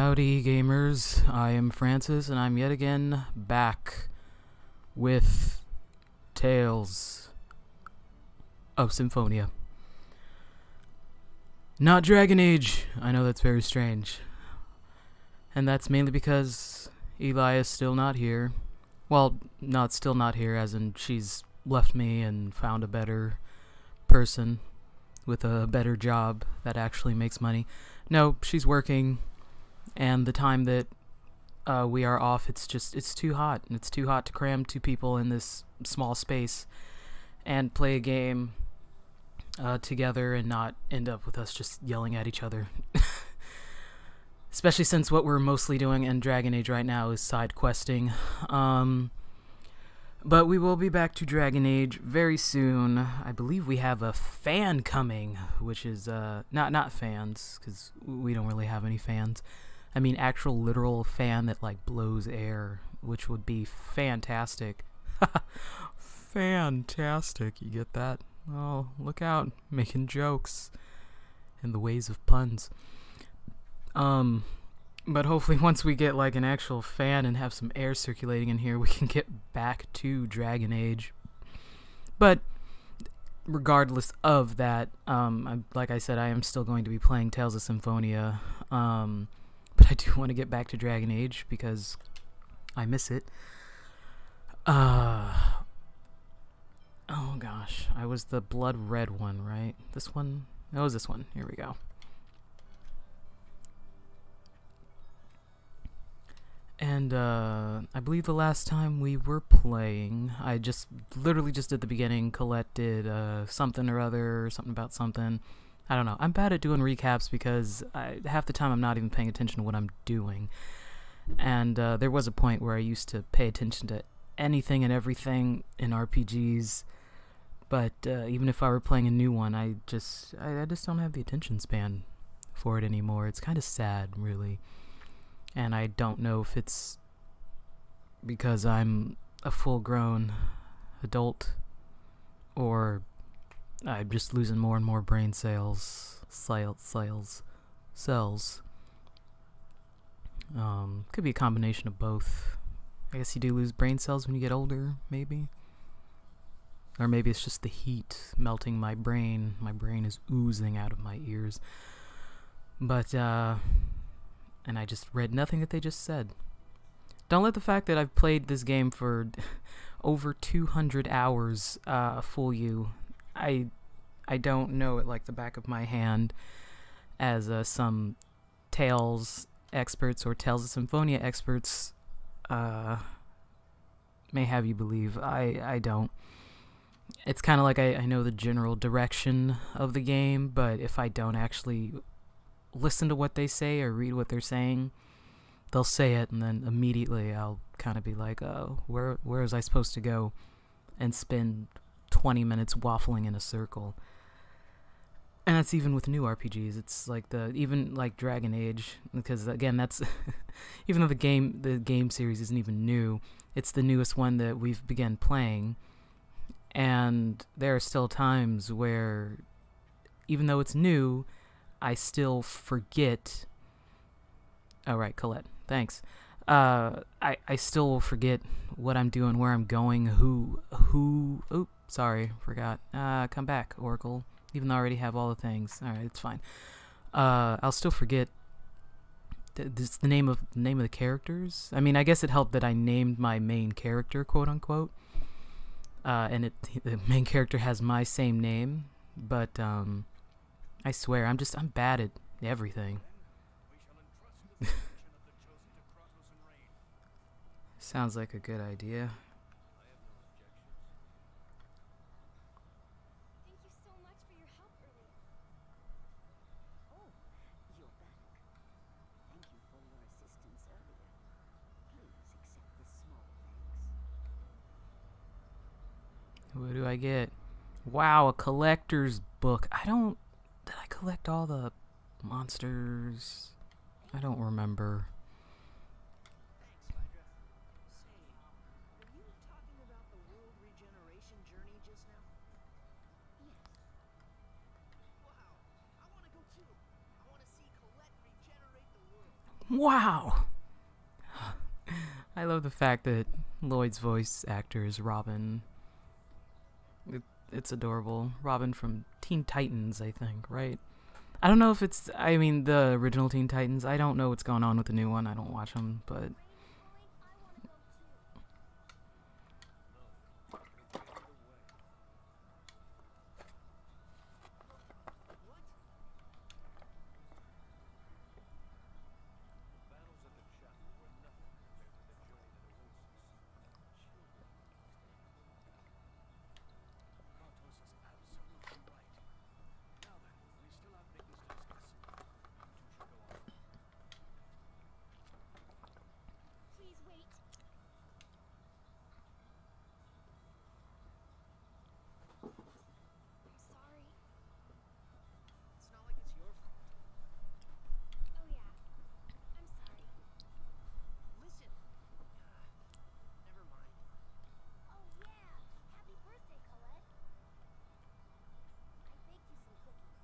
Howdy gamers, I am Francis and I'm yet again back with Tales of Symphonia. Not Dragon Age, I know that's very strange. And that's mainly because Eli is still not here. Well, still not here as in she's left me and found a better person with a better job that actually makes money. No, she's working. And the time that we are off, it's too hot. And it's too hot to cram two people in this small space and play a game together and not end up with us just yelling at each other. Especially since what we're mostly doing in Dragon Age right now is side questing. But we will be back to Dragon Age very soon. I believe we have a fan coming, which is not fans, because we don't really have any fans. I mean actual literal fan that like blows air, which would be fantastic. Fantastic, you get that? Oh, look out, making jokes in the ways of puns. But hopefully once we get like an actual fan and have some air circulating in here, we can get back to Dragon Age. But regardless of that, like I said, I am still going to be playing Tales of Symphonia. But I do want to get back to Dragon Age because I miss it. Oh gosh, I was the blood red one, right? This one? That was this one. Here we go. And I believe the last time we were playing, I literally just did the beginning. Colette did something or other, something about something. I don't know. I'm bad at doing recaps because half the time I'm not even paying attention to what I'm doing. And there was a point where I used to pay attention to anything and everything in RPGs. But even if I were playing a new one, I just don't have the attention span for it anymore. It's kind of sad, really. And I don't know if it's because I'm a full-grown adult or I'm just losing more and more brain cells. Could be a combination of both. I guess you do lose brain cells when you get older, maybe. Or maybe it's just the heat melting my brain. My brain is oozing out of my ears. But, and I just read nothing that they just said. Don't let the fact that I've played this game for over 200 hours fool you. I don't know it like the back of my hand, as some Tales experts or Tales of Symphonia experts may have you believe. I don't. It's kind of like I know the general direction of the game, but if I don't actually listen to what they say or read what they're saying, they'll say it and then immediately I'll kind of be like, oh, where was I supposed to go? And spend 20 minutes waffling in a circle. And that's even with new RPGs. It's like even like Dragon Age, because again, that's even though the game series isn't even new, it's the newest one that we've begun playing. And there are still times where, even though it's new, I still forget. Oh right, Colette, thanks. I still will forget what I'm doing, where I'm going, who. Oop, sorry, forgot. Come back, Oracle. Even though I already have all the things. All right, it's fine. I'll still forget the name of the characters. I mean, I guess it helped that I named my main character, quote unquote. And the main character has my same name, but I swear I'm bad at everything. Sounds like a good idea. Thank you so much for your help earlier. Oh, you're back. Thank you for your assistance earlier. Please accept this small thanks. What do I get? Wow, a collector's book. Did I collect all the monsters? I don't remember. Thanks, Hydra. Say, were you talking about the world regeneration journey just now? Yes. Wow, I want to go too. I want to see Colette regenerate the world. Wow. I love the fact that Lloyd's voice actor is Robin. It's adorable. Robin from Teen Titans, I think, right? I don't know if it's, I mean, the original Teen Titans. I don't know what's going on with the new one. I don't watch them, but... Please wait. I'm sorry. It's not like it's your fault. Oh yeah. I'm sorry. Listen. Never mind. Oh yeah. Happy birthday, Colette. I baked you some cookies.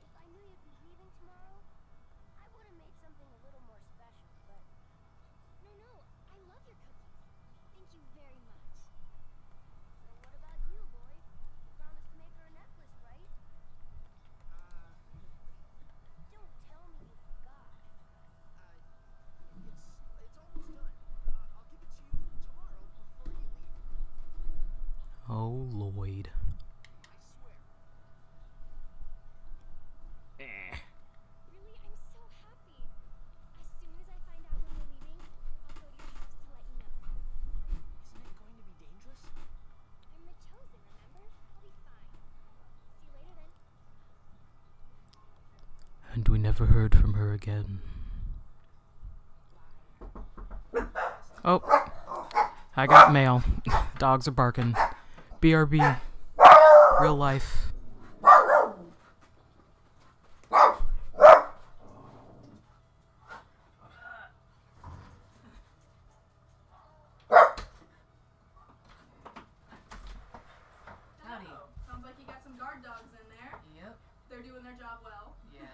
If I knew you'd be leaving tomorrow, I would have made something a little more special, but... No, I love your cookies. Thank you very much. So what about you, Lloyd? You promised to make her a necklace, right? Don't tell me you forgot. It's almost done. I'll give it to you tomorrow before you leave. Oh, Lloyd. I swear. Really, I'm so happy. As soon as I find out when you're leaving, I'll go to your house to let you know. Isn't it going to be dangerous? I'm the chosen, remember? I'll be fine. See you later then. And we never heard from her again. Oh, I got mail. Dogs are barking. BRB. Real life. Hello. Sounds like you got some guard dogs in there. Yep. They're doing their job well. Yeah.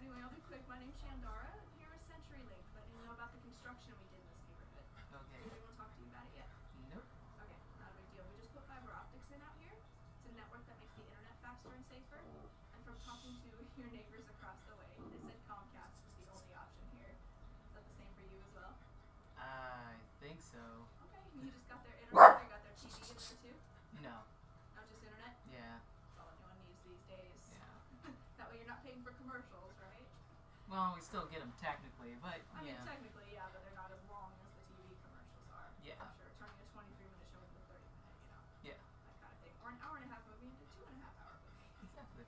Anyway, I'll be quick. My name's Shandara. Here with CenturyLink, letting you know about the construction we did in this neighborhood. Okay. Does anyone talk to you about it yet? Nope. Okay, not a big deal. We just put fiber optics in out here. It's a network that makes the internet faster and safer. And from talking to your neighbors across the way, they said Comcast was the only option here. Is that the same for you as well? I think so. Okay, and you just got their internet or got their TV in there too? No. Not just internet? Yeah. That's all anyone needs these days. Yeah. That way you're not paying for commercials, right? Well, we still get them technically, but I mean, yeah. technically, yeah, but they're not as long as the TV commercials are. Yeah. I'm sure turning a 23-minute show into a 30-minute, Yeah. that kind of thing. Or an hour-and-a-half movie into a 2.5-hour movie. Exactly.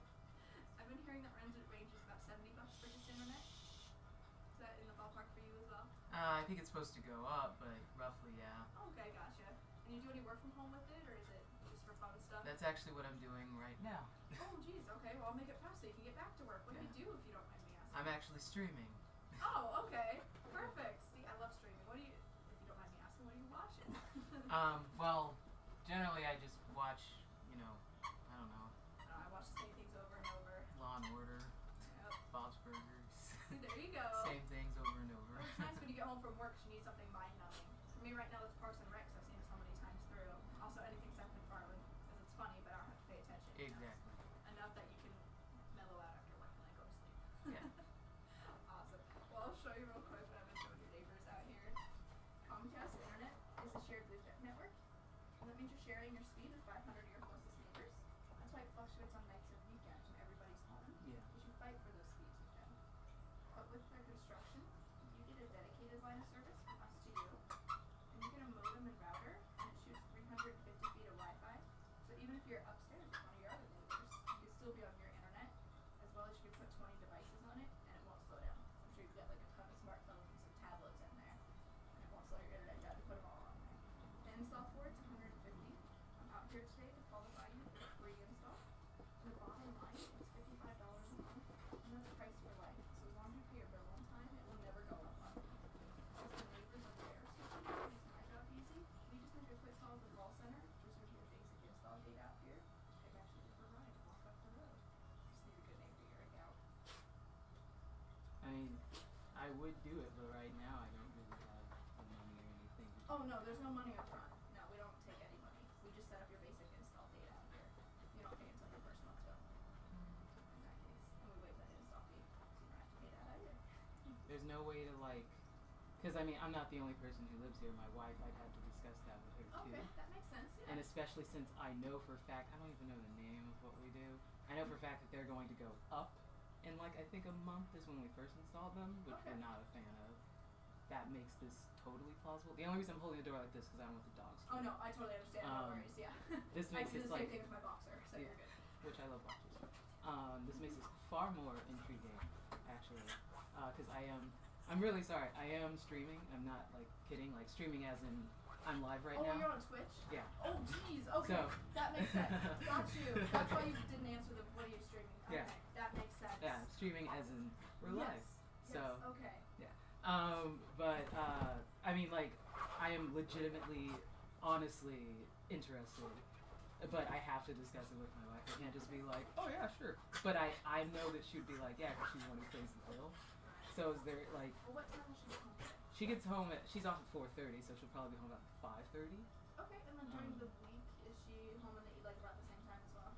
I've been hearing that ranges about $70 for just internet. Is that in the ballpark for you as well? I think it's supposed to go up, but roughly, yeah. Oh, okay, gotcha. And you do any work from home with it, or is it just for fun stuff? That's actually what I'm doing right now. Oh, geez, okay. Well, I'll make it fast so you can get back to work. What do you do, if you don't mind me asking? I'm actually streaming. Oh, okay. Perfect. See, I love streaming. What do you, if you don't mind me asking, what are you watching? Well, generally I just watch, you know, I don't know, I watch the same things over and over. Law and Order, Yep. Bob's Burgers. There you go. Same things over and over. Well, it's nice when you get home from work 'cause you need something mind-numbing. For me right now, it's Parks and Recs. I've seen it so many times through. Also, anything Seth MacFarlane because it's funny, but I don't have to pay attention. you know? Exactly. Enough that you can mellow out after work and then go to sleep. Yeah. Awesome. Well, I'll show you real quick what I've been showing your neighbors out here. Comcast Internet is a shared Bluetooth network, and that means you're sharing your speed with 500 of your closest neighbors. That's why it fluctuates on nights and weekends when everybody's home. Yeah. Because you fight for those speeds with them. But with their construction, you get a dedicated line of service from us to you, and you get a modem and router, and it shoots 350 feet of Wi-Fi. So even if you're upstairs with one of your other neighbors, you can still be on your internet, as well as you can put 20 devices on it, and it won't slow down. I'm sure you've got like a ton of smartphones and some tablets in there, and it won't slow your internet down to put them all on there. The install for it's 150. I'm out here today to qualify you for a free install. And the bottom line, it's $55 a month, and that's a price for life. So as long as you pay your bill on time, it will never go up on you. Since the neighbors are there, so it makes my job easy. We just make a quick call to the call center, just with your basic install date out here. I got you for a ride and walk up the road. Just need a good neighbor to hear it out. I mean, I would do it, but right now I don't really have the money or anything. Oh no, there's no money up front. No, we don't take any money. We just set up your basic install date out here. You don't pay until your first month's bill. In that case. And we waive that install fee, so you don't have to pay that either. There's no way to like, because I mean I'm not the only person who lives here. My wife, I'd have to discuss that with her too. Okay, that makes sense, yeah. And especially since I know for a fact, I don't even know the name of what we do. I know for a fact that they're going to go up in like I think a month is when we first installed them, which Okay. we're not a fan of. That makes this totally plausible. The only reason I'm holding the door like this because I don't want the dogs to Oh no, I totally understand. No worries, yeah. This I makes do this the same like, thing with my boxer, so Yeah. you're good. which I love watches. This makes this far more intriguing, actually, because I'm really sorry. I am streaming. I'm not like kidding. Like streaming as in I'm live right Oh, now. you're on Twitch? Yeah. Oh, jeez. Okay, So- that makes sense. Got you. That's why you didn't answer the what are you streaming? Okay, Yeah. that makes sense. Yeah, I'm streaming as in we're live. Yes. So. Yes. Okay. But I mean, like, I am legitimately, honestly interested, but I have to discuss it with my wife. I can't just be like, oh yeah, sure. But I know that she'd be like, yeah, because she's the one who pays the bill. So is there like, Well, what time will she get home today? she gets home she's off at 4:30, so she'll probably be home about 5:30. Okay, and then during the week, is she home in the like about the same time as well?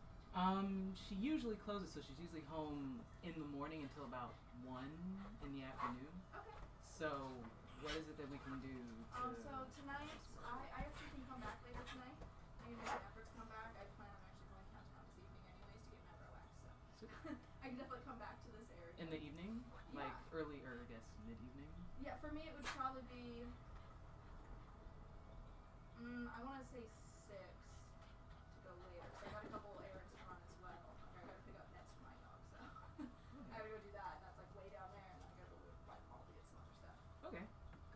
She usually closes, so she's usually home in the morning until about 1 in the afternoon. Okay. So what is it that we can do to... So tonight, I actually can come back later tonight. I can make an effort to come back. I plan on actually going downtown this evening anyways to get my Rolex, so I can definitely come back to this area. In the evening? Like Yeah. early, or I guess mid-evening? Yeah, for me it would probably be I want to say 6 to go later. So I got a couple errands to run as well. Like I gotta pick up nets for my dog, so I gotta go do that. That's like way down there, and then I gotta go like Mall to get some other stuff. Okay,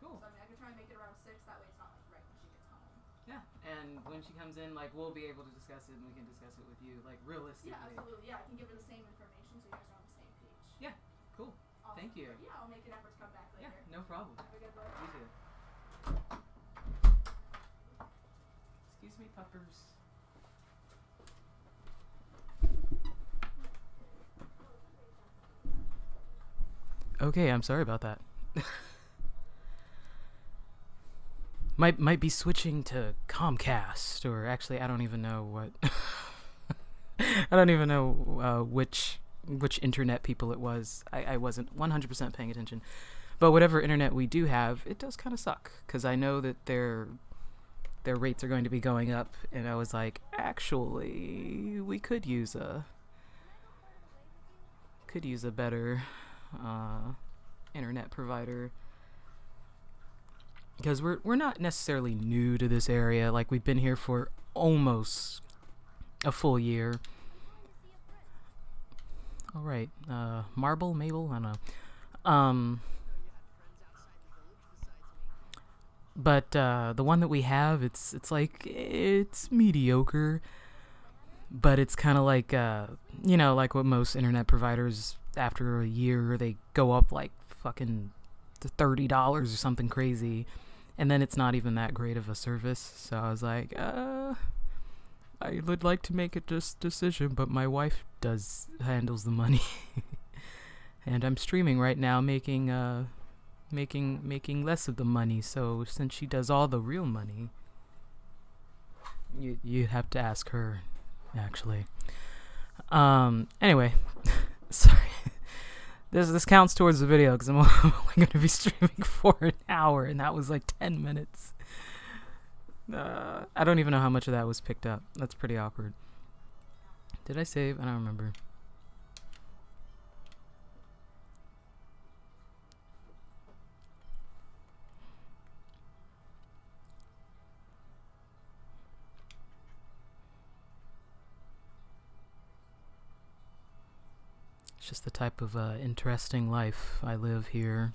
cool. So I mean, I could try and make it around 6. That way it's not like right when she gets home. Yeah, and when she comes in, like, we'll be able to discuss it, and we can discuss it with you, like, realistically. Yeah, absolutely. Yeah, I can give her the same information so you guys are on the same page. Yeah, cool. Awesome. Thank you. Yeah, I'll make an effort to come back later. Yeah, no problem. Have a good one. You too. Excuse me, puppers. Okay, I'm sorry about that. Might be switching to Comcast, or actually, I don't even know what. I don't even know which internet people it was. I wasn't 100% paying attention, but whatever internet we do have, it does kind of suck because I know that their rates are going to be going up, and I was like, actually, we could use a better internet provider. Because we're not necessarily new to this area. Like, we've been here for almost a full year. All right, Marble, Mabel, I don't know. But the one that we have, it's mediocre. But it's kind of like like what most internet providers, after a year, they go up like fucking to $30 or something crazy. And then it's not even that great of a service. So I was like, I would like to make a decision, but my wife handles the money. And I'm streaming right now, making less of the money. So since she does all the real money, you have to ask her, actually. Anyway, sorry. This counts towards the video because I'm only going to be streaming for an hour, and that was like 10 minutes. I don't even know how much of that was picked up. That's pretty awkward. Did I save? I don't remember. It's just the type of interesting life I live here.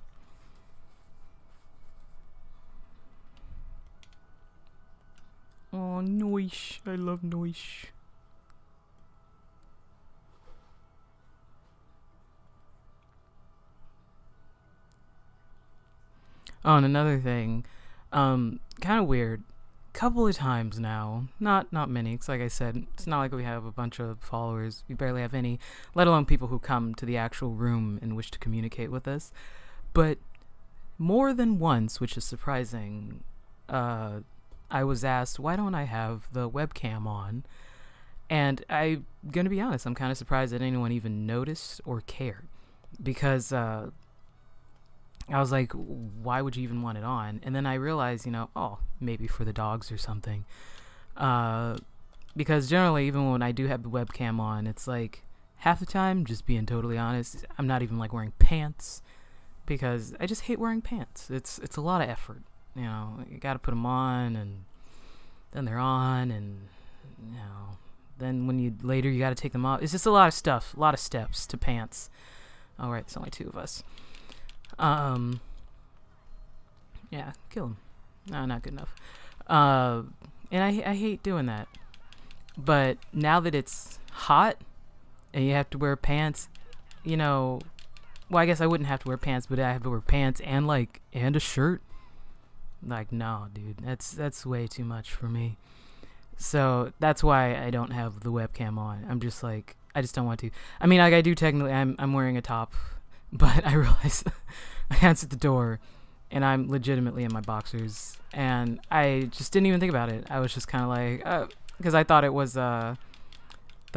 Oh, noise. I love noise. Oh, and another thing, kind of weird. Couple of times now, not many, because like I said, it's not like we have a bunch of followers. We barely have any, let alone people who come to the actual room and wish to communicate with us. But more than once, which is surprising, I was asked, why don't I have the webcam on? And I'm gonna be honest, I'm kind of surprised that anyone even noticed or cared. Because I was like, why would you even want it on? And then I realized, oh, maybe for the dogs or something. Because generally, even when I do have the webcam on, it's like half the time, just being totally honest, I'm not even like wearing pants because I just hate wearing pants. It's a lot of effort. You got to put them on, and then they're on, and then when you got to take them off. It's just a lot of stuff, a lot of steps to pants. All right, it's only two of us. Yeah, kill him. No, not good enough. And I hate doing that. But now that it's hot and you have to wear pants, well, I guess I wouldn't have to wear pants, but I have to wear pants and a shirt. Like, no, dude, that's way too much for me. So that's why I don't have the webcam on. I'm just like, I just don't want to. I mean, like, I do technically, I'm wearing a top, but I realize I answered the door and I'm legitimately in my boxers, and I just didn't even think about it. I was just kind of like, because I thought it was the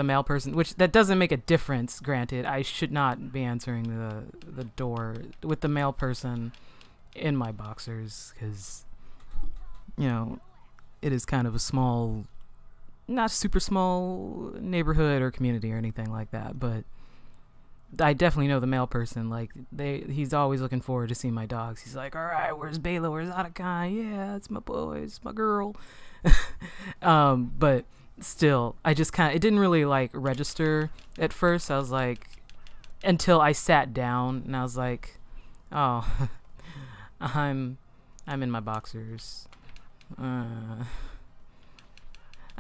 male person, which that doesn't make a difference. Granted, I should not be answering the door with the male person in my boxers, because it is kind of a small, not super small neighborhood or community or anything like that, but I definitely know the male person. Like, he's always looking forward to seeing my dogs. He's like, all right, where's Bela? Where's Atakai? Yeah, it's my boy, it's my girl. But still, I just it didn't really register at first. I was like, until I sat down and I was like, oh, I'm in my boxers.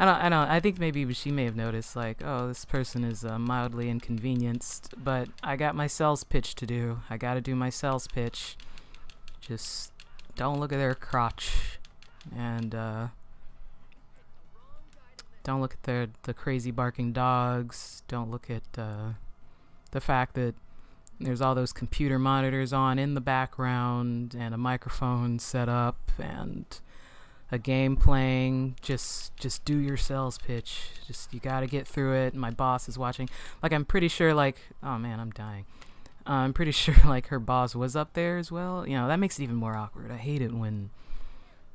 I think maybe she may have noticed, oh, this person is mildly inconvenienced, but I got my sales pitch to do. I gotta do my sales pitch. Just don't look at their crotch, and don't look at the crazy barking dogs. Don't look at the fact that there's all those computer monitors on in the background and a microphone set up and a game playing. Just do your sales pitch. You gotta get through it. My boss is watching. I'm pretty sure oh man, I'm dying. I'm pretty sure her boss was up there as well. That makes it even more awkward. I hate it when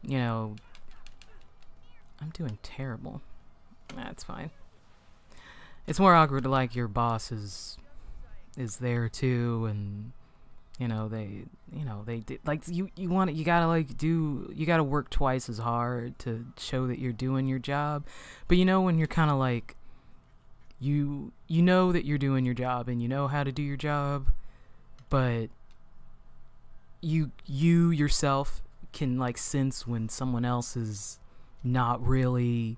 I'm doing terrible. That's fine. It's more awkward your boss is there too, and they you gotta work twice as hard to show that you're doing your job. But when you're kind of you know that you're doing your job and you know how to do your job, but you yourself can sense when someone else is not really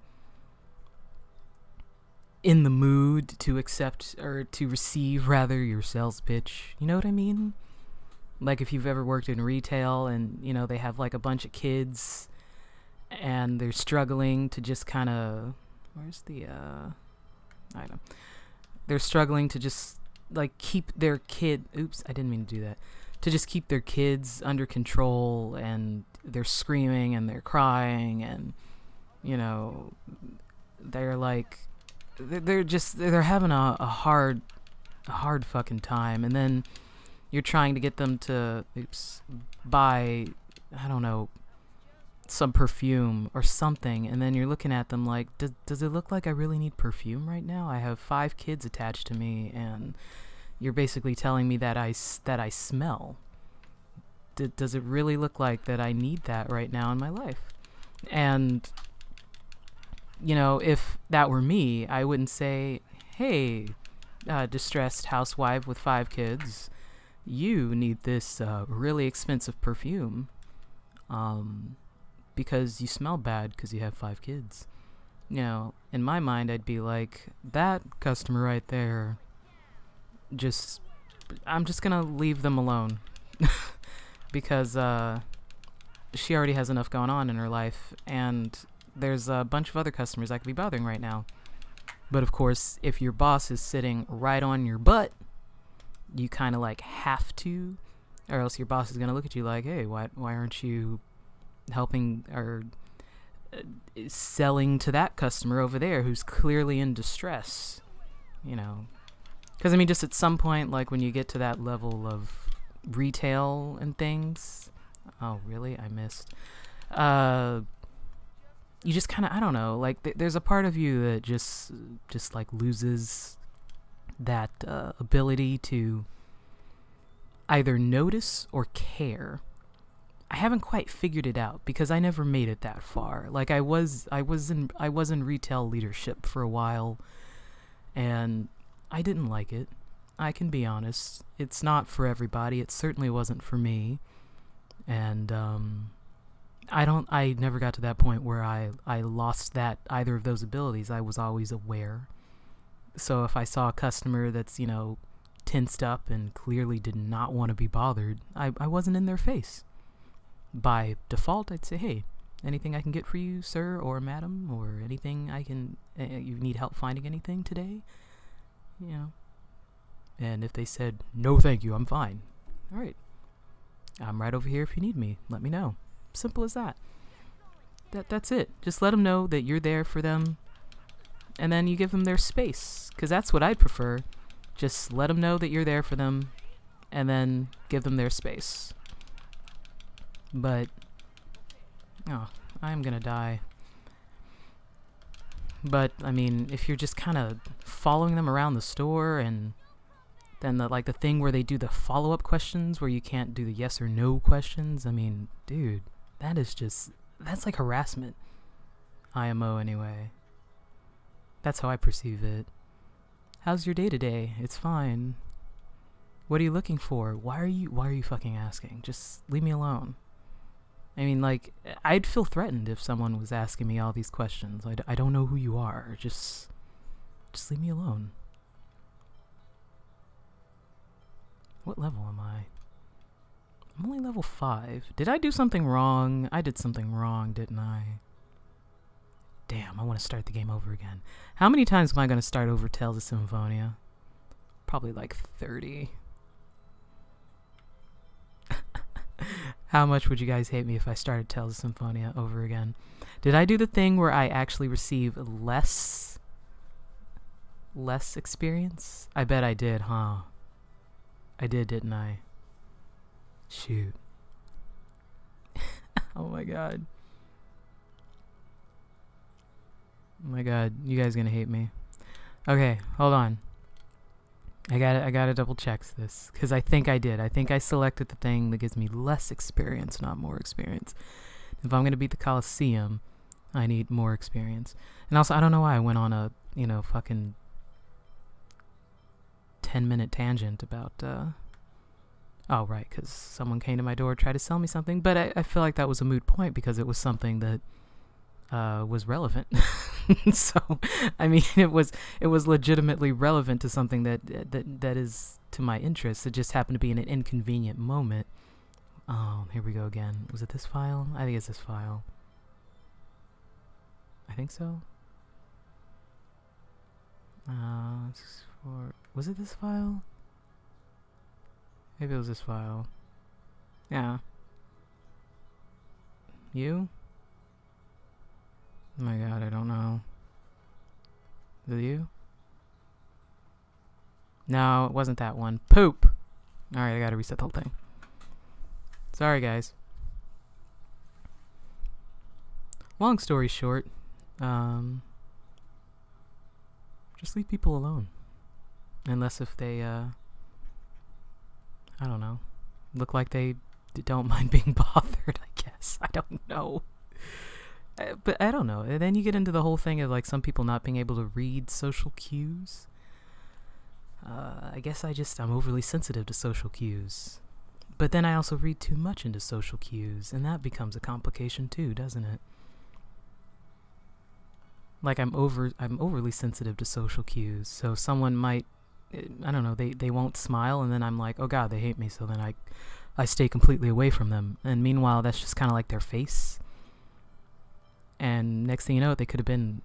in the mood to accept, or to receive rather, your sales pitch. You know what I mean? If you've ever worked in retail and they have a bunch of kids and they're struggling to just kind of, where's the item? They're struggling to just keep their kid, oops, I didn't mean to do that, to just keep their kids under control, and they're screaming and they're crying, and they're having a hard fucking time, and then you're trying to get them to buy, I don't know, some perfume or something, and then you're looking at them does it look like I really need perfume right now? I have 5 kids attached to me, and you're basically telling me that I smell. Does it really look like that I need that right now in my life? And if that were me, I wouldn't say, hey, distressed housewife with 5 kids, you need this really expensive perfume because you smell bad because you have 5 kids. In my mind, I'd be like, that customer right there, I'm just gonna leave them alone because she already has enough going on in her life, and there's a bunch of other customers I could be bothering right now. But of course, if your boss is sitting right on your butt, you kind of have to or else your boss is gonna look at you like, hey, why aren't you helping or selling to that customer over there who's clearly in distress? You know, because I mean, just at some point, like when you get to that level of retail and things. Oh, really? I missed. You just kind of, I don't know, like there's a part of you that just like loses that ability to either notice or care. I haven't quite figured it out because I never made it that far. Like I was in retail leadership for a while, and I didn't like it. I can be honest. It's not for everybody. It certainly wasn't for me. And I never got to that point where I lost that either of those abilities. I was always aware. So if I saw a customer that's, you know, tensed up and clearly did not want to be bothered, I wasn't in their face. By default, I'd say, hey, anything I can get for you, sir or madam, or anything I can, you need help finding anything today? You know. And if they said, no thank you, I'm fine. Alright. I'm right over here if you need me. Let me know. Simple as that. That's it. Just let them know that you're there for them, and then you give them their space, because that's what I'd prefer. Just let them know that you're there for them, and then give them their space. But, oh, I'm gonna die. But, I mean, if you're just kind of following them around the store, and then the thing where they do the follow-up questions where you can't do the yes or no questions, I mean, dude, that's like harassment. IMO anyway. That's how I perceive it. How's your day today? It's fine. What are you looking for? Why are you fucking asking? Just leave me alone. I mean, like, I'd feel threatened if someone was asking me all these questions. I don't know who you are. Just leave me alone. What level am I? I'm only level 5. Did I do something wrong? I did something wrong, didn't I? Damn, I want to start the game over again. How many times am I going to start over Tales of Symphonia? Probably like 30. How much would you guys hate me if I started Tales of Symphonia over again? Did I do the thing where I actually receive less experience? I bet I did, huh? I did, didn't I? Shoot. Oh my god. Oh my god, you guys gonna hate me. Okay, hold on. I gotta double check this, because I think I did. I think I selected the thing that gives me less experience, not more experience. If I'm gonna beat the Colosseum, I need more experience. And also, I don't know why I went on a, you know, fucking 10-minute tangent about, oh, right, because someone came to my door, tried to sell me something, but I feel like that was a moot point because it was something that was relevant. So, I mean, it was legitimately relevant to something that is to my interest. It just happened to be in an inconvenient moment. Oh, here we go again. Was it this file? I think it's this file. I think so. Was it this file? Maybe it was this file. Yeah. You? Oh my god, I don't know. Is it you? No, it wasn't that one. Poop! Alright, I gotta reset the whole thing. Sorry, guys. Long story short, just leave people alone. Unless if they, I don't know, look like they don't mind being bothered, I guess. I don't know. But I don't know. And then you get into the whole thing of like some people not being able to read social cues. I guess I'm overly sensitive to social cues. But then I also read too much into social cues, and that becomes a complication too, doesn't it? Like I'm overly sensitive to social cues. So someone might, I don't know, they won't smile, and then I'm like, oh god, they hate me, so then I stay completely away from them. And meanwhile, that's just kind of like their face. And next thing you know, they could have been,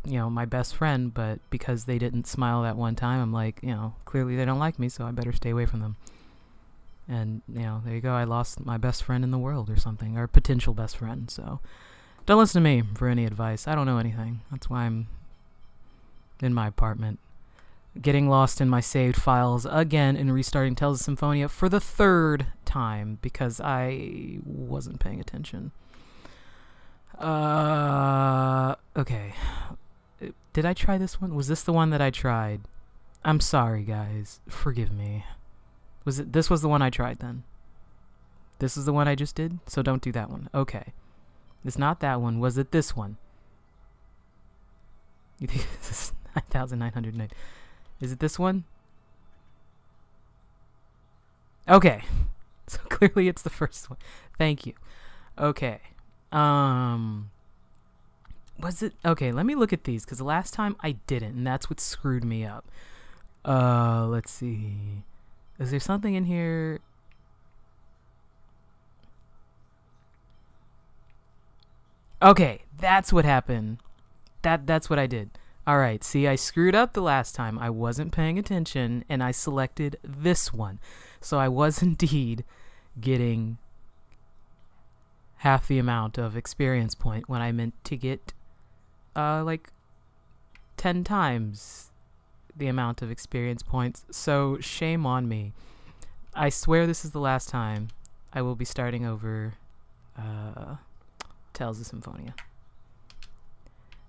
you know, my best friend, but because they didn't smile that one time, I'm like, you know, clearly they don't like me, so I better stay away from them. And, you know, there you go. I lost my best friend in the world or something, or potential best friend. So don't listen to me for any advice. I don't know anything. That's why I'm in my apartment, getting lost in my saved files again and restarting Tales of Symphonia for the third time because I wasn't paying attention. Okay. Did I try this one? Was this the one that I tried? I'm sorry, guys. Forgive me. This was the one I tried then? This is the one I just did? So don't do that one. Okay. It's not that one. Was it this one? You think this is 9,909? Is it this one? Okay. So clearly it's the first one. Thank you. Okay. Was it? Okay, let me look at these, because the last time I didn't, and that's what screwed me up. Let's see. Is there something in here? Okay, that's what happened. That's what I did. Alright, see, I screwed up the last time. I wasn't paying attention, and I selected this one. So I was indeed getting half the amount of experience point when I meant to get, like, 10 times the amount of experience points. So shame on me. I swear this is the last time I will be starting over, Tales of Symphonia.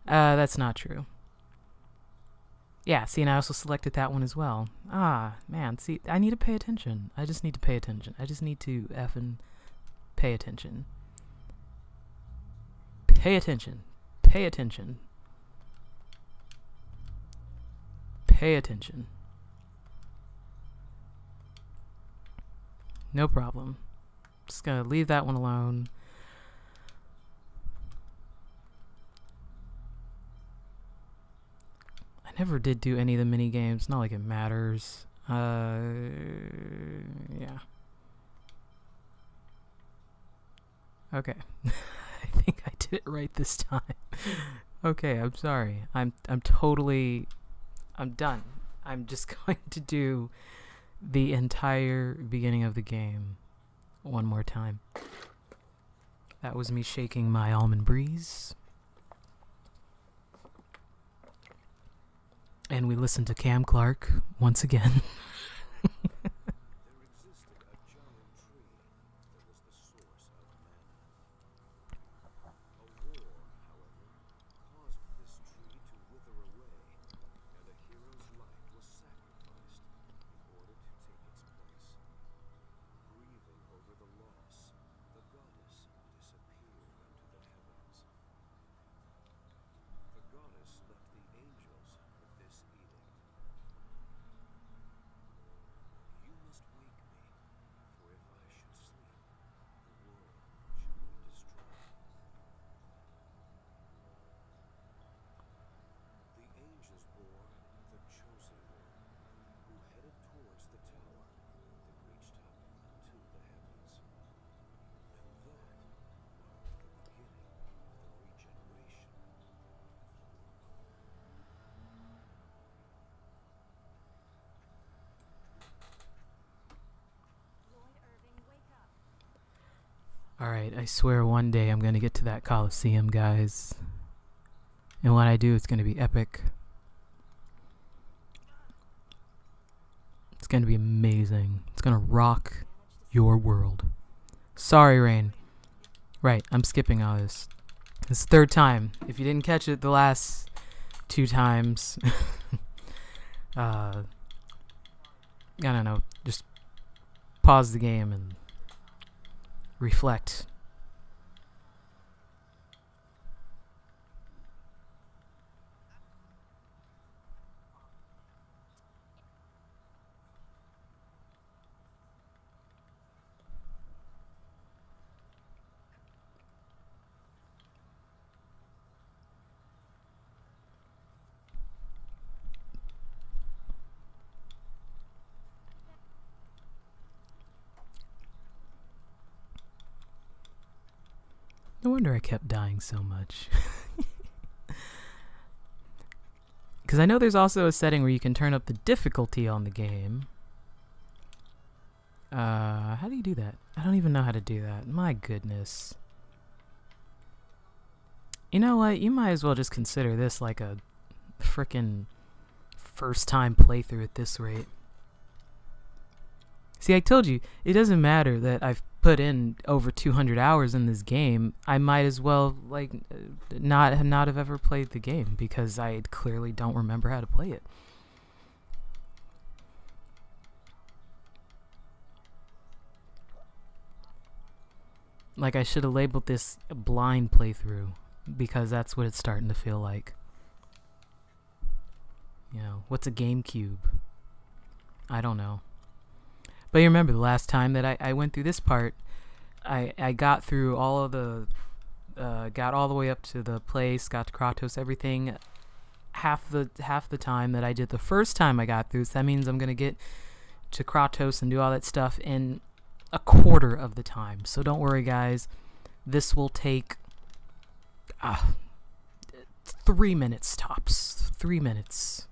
That's not true. Yeah, see, and I also selected that one as well. Ah, man, see, I need to pay attention. I just need to pay attention. I just need to effing pay attention. Pay attention. Pay attention. Pay attention. No problem. Just gonna leave that one alone. I never did do any of the mini games. Not like it matters. Yeah. Okay. I think I did it right this time. Okay, I'm sorry. I'm done. I'm just going to do the entire beginning of the game one more time. That was me shaking my almond breeze. And we listened to Cam Clark once again. Alright, I swear one day I'm gonna get to that Coliseum, guys. And when I do, it's gonna be epic. It's gonna be amazing. It's gonna rock your world. Sorry, Rain. Right, I'm skipping all this. This is the third time. If you didn't catch it the last 2 times, I don't know, just pause the game and reflect. No wonder I kept dying so much. Because I know there's also a setting where you can turn up the difficulty on the game. How do you do that? I don't even know how to do that. My goodness. You know what? You might as well just consider this like a frickin' first time playthrough at this rate. See, I told you, it doesn't matter that I've put in over 200 hours in this game. I might as well, like, not have ever played the game because I clearly don't remember how to play it. Like, I should have labeled this a blind playthrough because that's what it's starting to feel like. You know, what's a GameCube? I don't know. But you remember the last time that I went through this part, I got through all of the, got all the way up to the place, got to Kratos, everything, half the time that I did the first time I got through. So that means I'm going to get to Kratos and do all that stuff in a quarter of the time. So don't worry, guys. This will take 3 minutes tops. 3 minutes.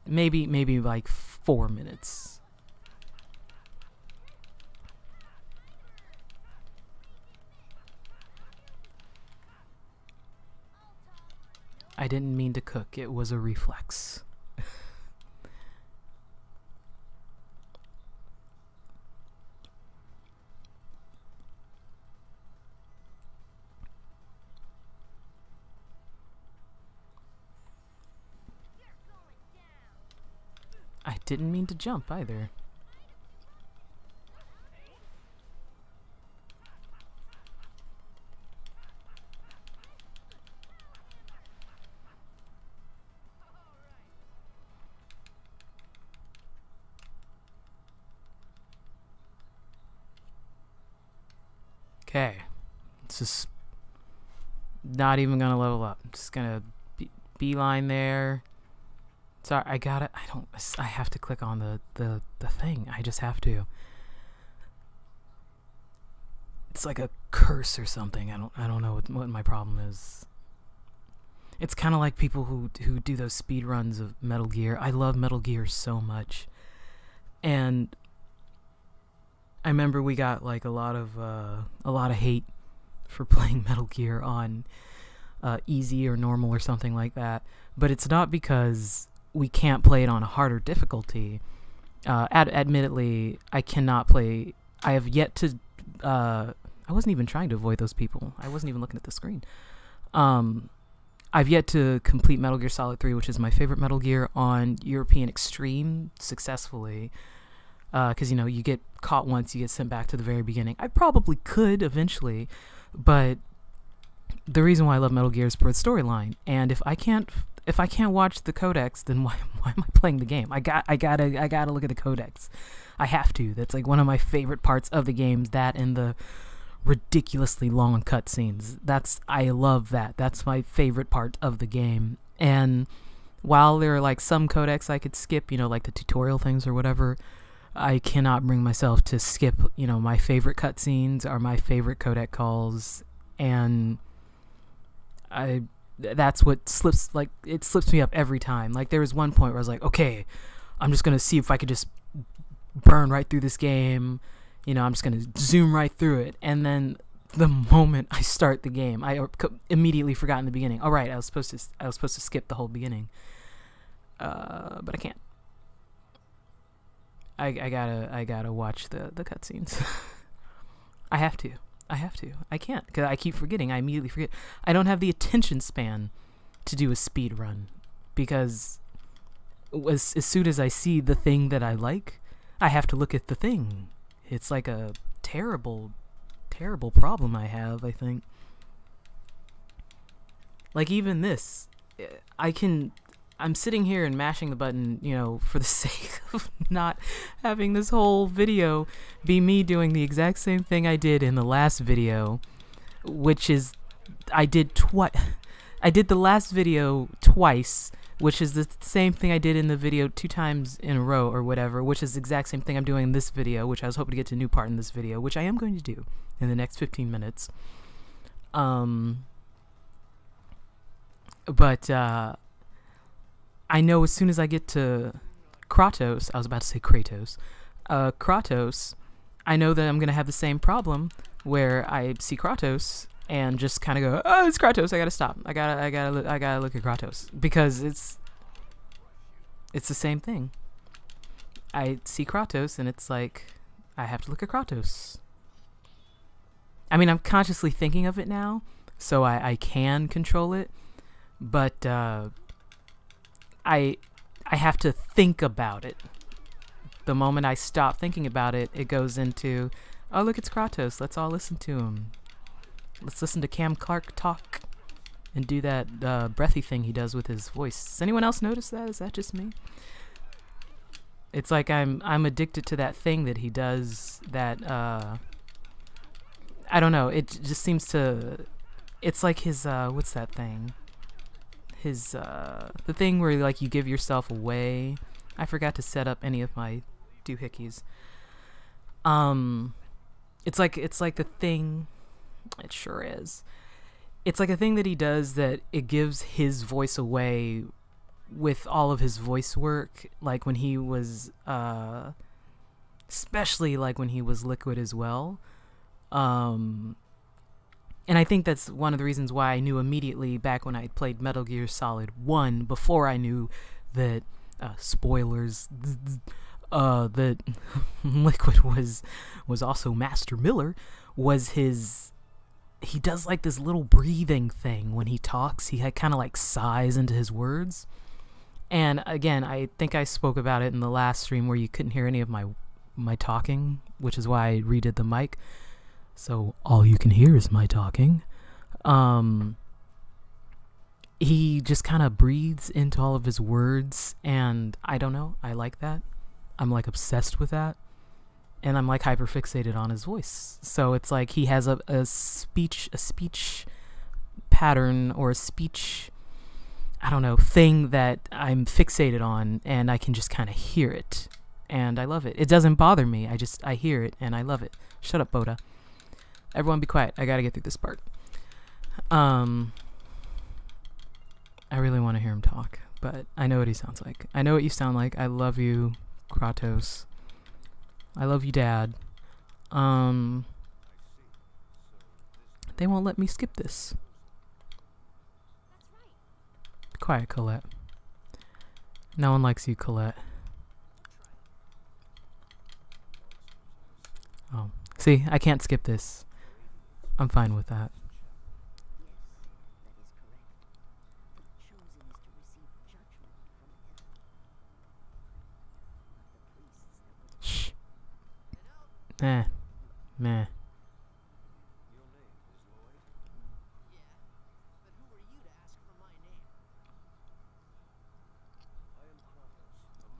Maybe like 4 minutes. I didn't mean to cook. It was a reflex. I didn't mean to jump either. Okay. It's just not even gonna level up. I'm just gonna beeline there. Sorry, I have to click on the thing. I just have to. It's like a curse or something. I don't know what my problem is. It's kind of like people who do those speed runs of Metal Gear. I love Metal Gear so much. And I remember we got like a lot of hate for playing Metal Gear on easy or normal or something like that. But it's not because we can't play it on a harder difficulty. Admittedly, I cannot play. I have yet to. I wasn't even trying to avoid those people. I wasn't even looking at the screen. I've yet to complete Metal Gear Solid 3, which is my favorite Metal Gear, on European Extreme successfully. Because, you know, you get caught once, you get sent back to the very beginning. I probably could eventually, but the reason why I love Metal Gear is for the storyline. And if I can't watch the codex, then why am I playing the game? I gotta look at the codex. I have to. That's like one of my favorite parts of the games. That and the ridiculously long cutscenes. I love that. That's my favorite part of the game. And while there are like some codecs I could skip, you know, like the tutorial things or whatever, I cannot bring myself to skip, you know, my favorite cutscenes or my favorite codec calls. And that's what slips me up every time. Like there was one point where I was like, okay, I'm just gonna see if I could just burn right through this game. You know, I'm just gonna zoom right through it. And then the moment I start the game, I immediately forgot in the beginning. All right, I was supposed to skip the whole beginning, but I can't. I gotta watch the cutscenes. I have to. I can't, because I keep forgetting. I immediately forget. I don't have the attention span to do a speed run, because as soon as I see the thing that I like, I have to look at the thing. It's like a terrible, terrible problem I have, I think. Like even this, I'm sitting here and mashing the button, you know, for the sake of not having this whole video be me doing the exact same thing I did in the last video, which is I did the last video twice, which is the same thing I did in the video 2 times in a row or whatever, which is the exact same thing I'm doing in this video, which I was hoping to get to a new part in this video, which I am going to do in the next 15 minutes. But I know as soon as I get to Kratos, I was about to say Kratos, Kratos, I know that I'm gonna have the same problem where I see Kratos and just kind of go, oh, it's Kratos. I gotta stop. I gotta look at Kratos because it's the same thing. I see Kratos and it's like I have to look at Kratos. I mean, I'm consciously thinking of it now, so I can control it, but I have to think about it. The moment I stop thinking about it, it goes into, oh, look, it's Kratos. Let's all listen to him. Let's listen to Cam Clark talk and do that breathy thing he does with his voice. Does anyone else notice that? Is that just me? It's like I'm addicted to that thing that he does that, I don't know, it just seems to, it's like his, what's that thing? His, the thing where, like, you give yourself away. I forgot to set up any of my doohickeys. It's like the thing, it sure is. It's like a thing that he does that it gives his voice away with all of his voice work, like when he was, especially like when he was Liquid as well. And I think that's one of the reasons why I knew immediately back when I played Metal Gear Solid 1, before I knew that, spoilers, that Liquid was also Master Miller, was he does like this little breathing thing when he talks. He kind of like sighs into his words. And again, I think I spoke about it in the last stream where you couldn't hear any of my talking, which is why I redid the mic. So all you can hear is my talking. He just kind of breathes into all of his words, and I don't know, I like that. I'm like obsessed with that, and I'm like hyper fixated on his voice. So it's like he has a speech pattern, or a speech, I don't know, thing that I'm fixated on, and I can just kind of hear it, and I love it. It doesn't bother me. I hear it and I love it. Shut up, Boda. Everyone be quiet. I gotta get through this part. I really want to hear him talk, but I know what he sounds like. I know what you sound like. I love you, Kratos. I love you, Dad. They won't let me skip this. Be quiet, Colette. No one likes you, Colette. Oh, see, I can't skip this. I'm fine with that. Shh. Meh. Meh.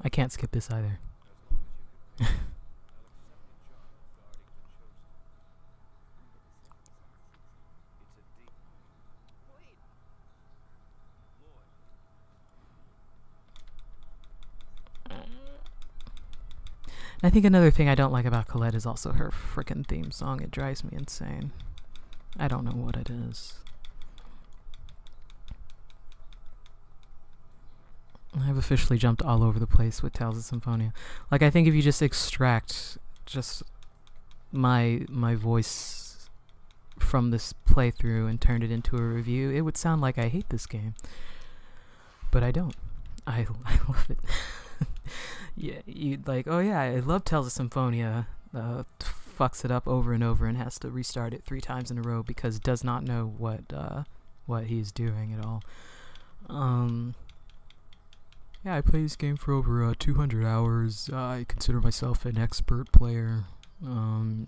I can't skip this either. I think another thing I don't like about Colette is also her frickin' theme song. It drives me insane. I don't know what it is. I've officially jumped all over the place with Tales of Symphonia. Like, I think if you just extract just my voice from this playthrough and turned it into a review, it would sound like I hate this game. But I don't. I love it. Yeah, you'd like, oh yeah, I love Tales of Symphonia. Fucks it up over and over and has to restart it 3 times in a row because does not know what he's doing at all. Yeah, I play this game for over 200 hours. I consider myself an expert player. I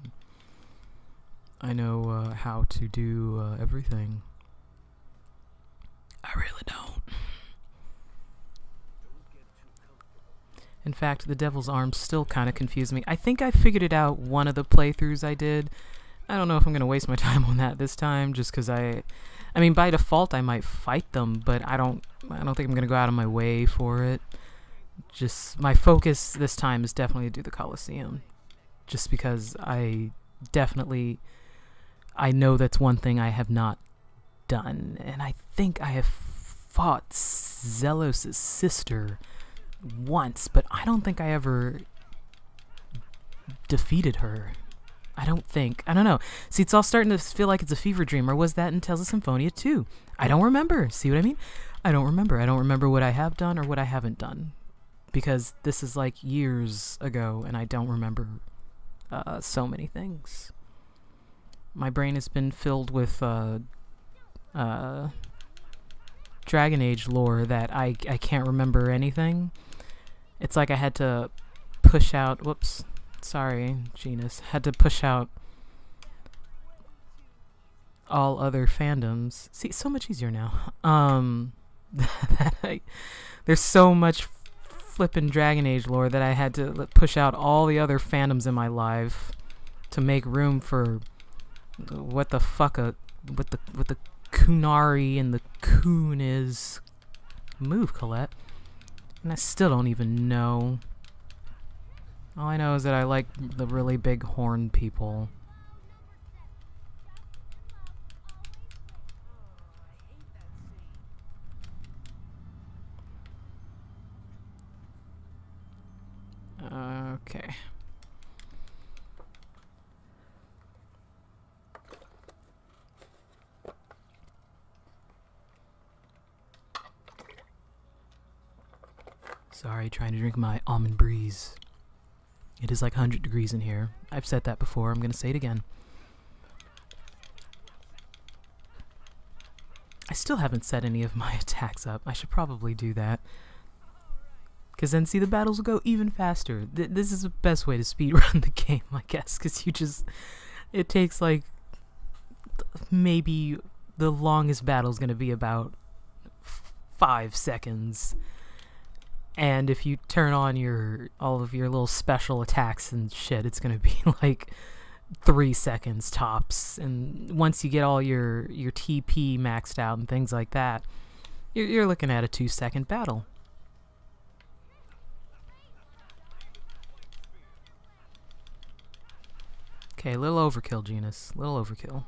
know how to do everything. I really don't. In fact, the Devil's Arms still kind of confuse me. I think I figured it out one of the playthroughs I did. I don't know if I'm going to waste my time on that this time, just because I mean, by default, I might fight them, but I don't think I'm going to go out of my way for it. Just, my focus this time is definitely to do the Colosseum. Just because I know that's one thing I have not done. And I think I have fought Zelos' sister once, but I don't think I ever defeated her. I don't know. See, it's all starting to feel like it's a fever dream, or was that in Tales of Symphonia 2? I don't remember. See what I mean? I don't remember. I don't remember what I have done or what I haven't done. Because this is like years ago, and I don't remember so many things. My brain has been filled with Dragon Age lore that I can't remember anything. It's like I had to push out... Whoops. Sorry, Genus. Had to push out all other fandoms. See, it's so much easier now. There's so much flippin' Dragon Age lore that I had to push out all the other fandoms in my life to make room for what the fuck what the Kunari and the Coon is. Move, Colette. And I still don't even know. All I know is that I like the really big horn people. Okay. Sorry, trying to drink my almond breeze. It is like 100 degrees in here. I've said that before. I'm going to say it again. I still haven't set any of my attacks up. I should probably do that. Because then, see, the battles will go even faster. This is the best way to speedrun the game, I guess. Because you just... It takes, like... Maybe the longest battle is going to be about 5 seconds. And if you turn on all of your little special attacks and shit, it's gonna be like 3 seconds tops. And once you get all your TP maxed out and things like that, you're looking at a 2-second battle. Okay, a little overkill, Genus. A little overkill.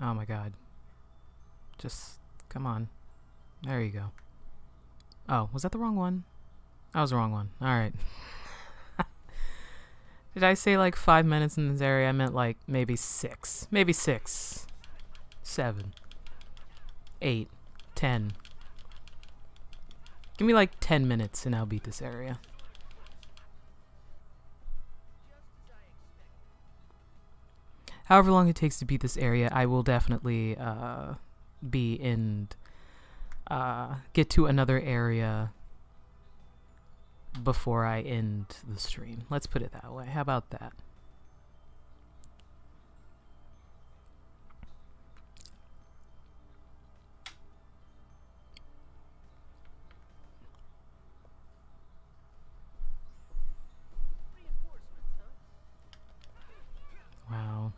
Oh my god. Just, come on. There you go. Oh, was that the wrong one? That was the wrong one. Alright. Did I say like 5 minutes in this area? I meant like maybe 6. Maybe 6. 7. 8. 10. Give me like 10 minutes and I'll beat this area. However long it takes to beat this area, I will definitely get to another area before I end the stream. Let's put it that way. How about that? Wow.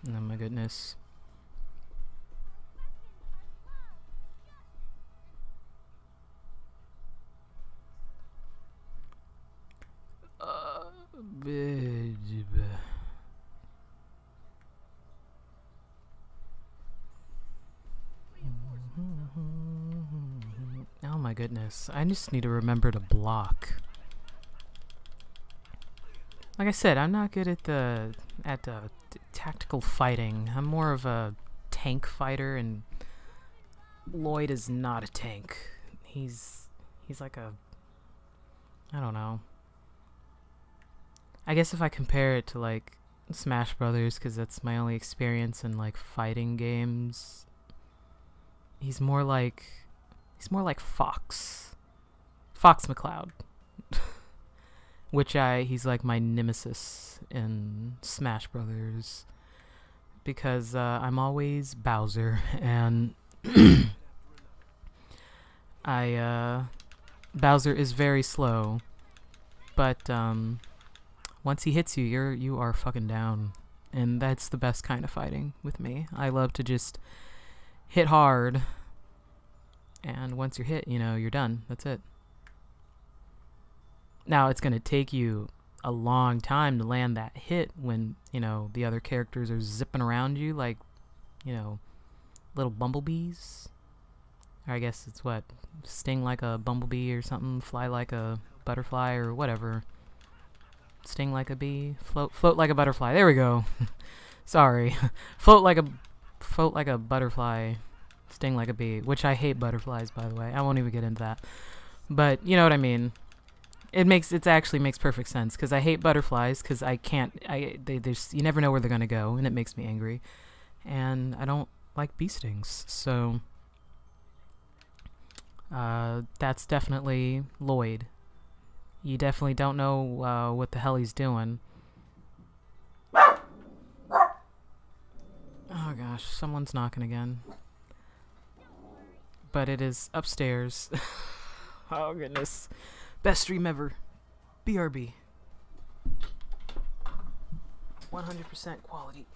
Oh my goodness. Oh my goodness. I just need to remember to block. Like I said, I'm not good at the tactical fighting. I'm more of a tank fighter, and Lloyd is not a tank. He's like a... I don't know. I guess if I compare it to like Smash Brothers, because that's my only experience in like fighting games, he's more like Fox McCloud. He's like my nemesis in Smash Brothers, because I'm always Bowser, and Bowser is very slow, but once he hits you, you are fucking down, and that's the best kind of fighting with me. I love to just hit hard, and once you're hit, you know, you're done. That's it. Now, it's going to take you a long time to land that hit when, you know, the other characters are zipping around you like, you know, little bumblebees. Or I guess it's what? Sting like a bumblebee or something, fly like a butterfly or whatever. Sting like a bee, float like a butterfly. There we go. Sorry. float like a butterfly, sting like a bee, which I hate butterflies, by the way. I won't even get into that. But you know what I mean. It actually makes perfect sense, because I hate butterflies, because you never know where they're gonna go, and it makes me angry. And I don't like bee stings, so that's definitely Lloyd. You definitely don't know what the hell he's doing. Oh gosh, someone's knocking again. But it is upstairs. Oh goodness. Best stream ever. BRB. 100% quality.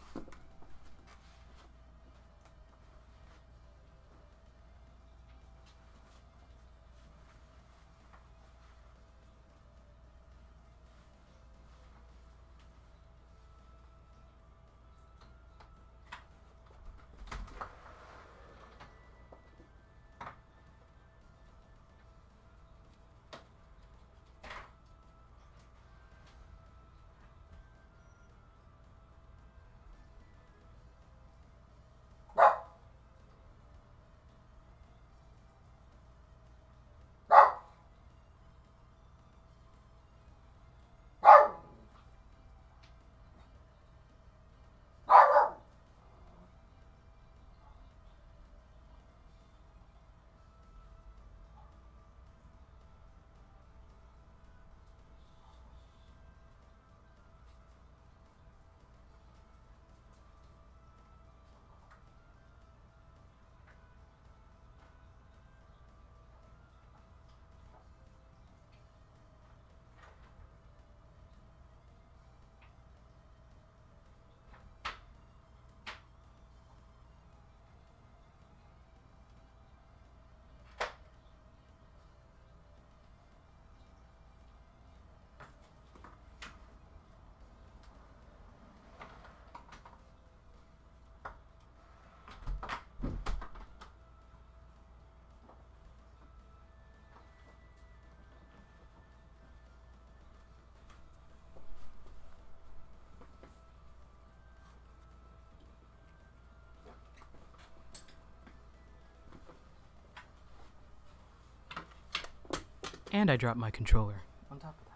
And I dropped my controller on top of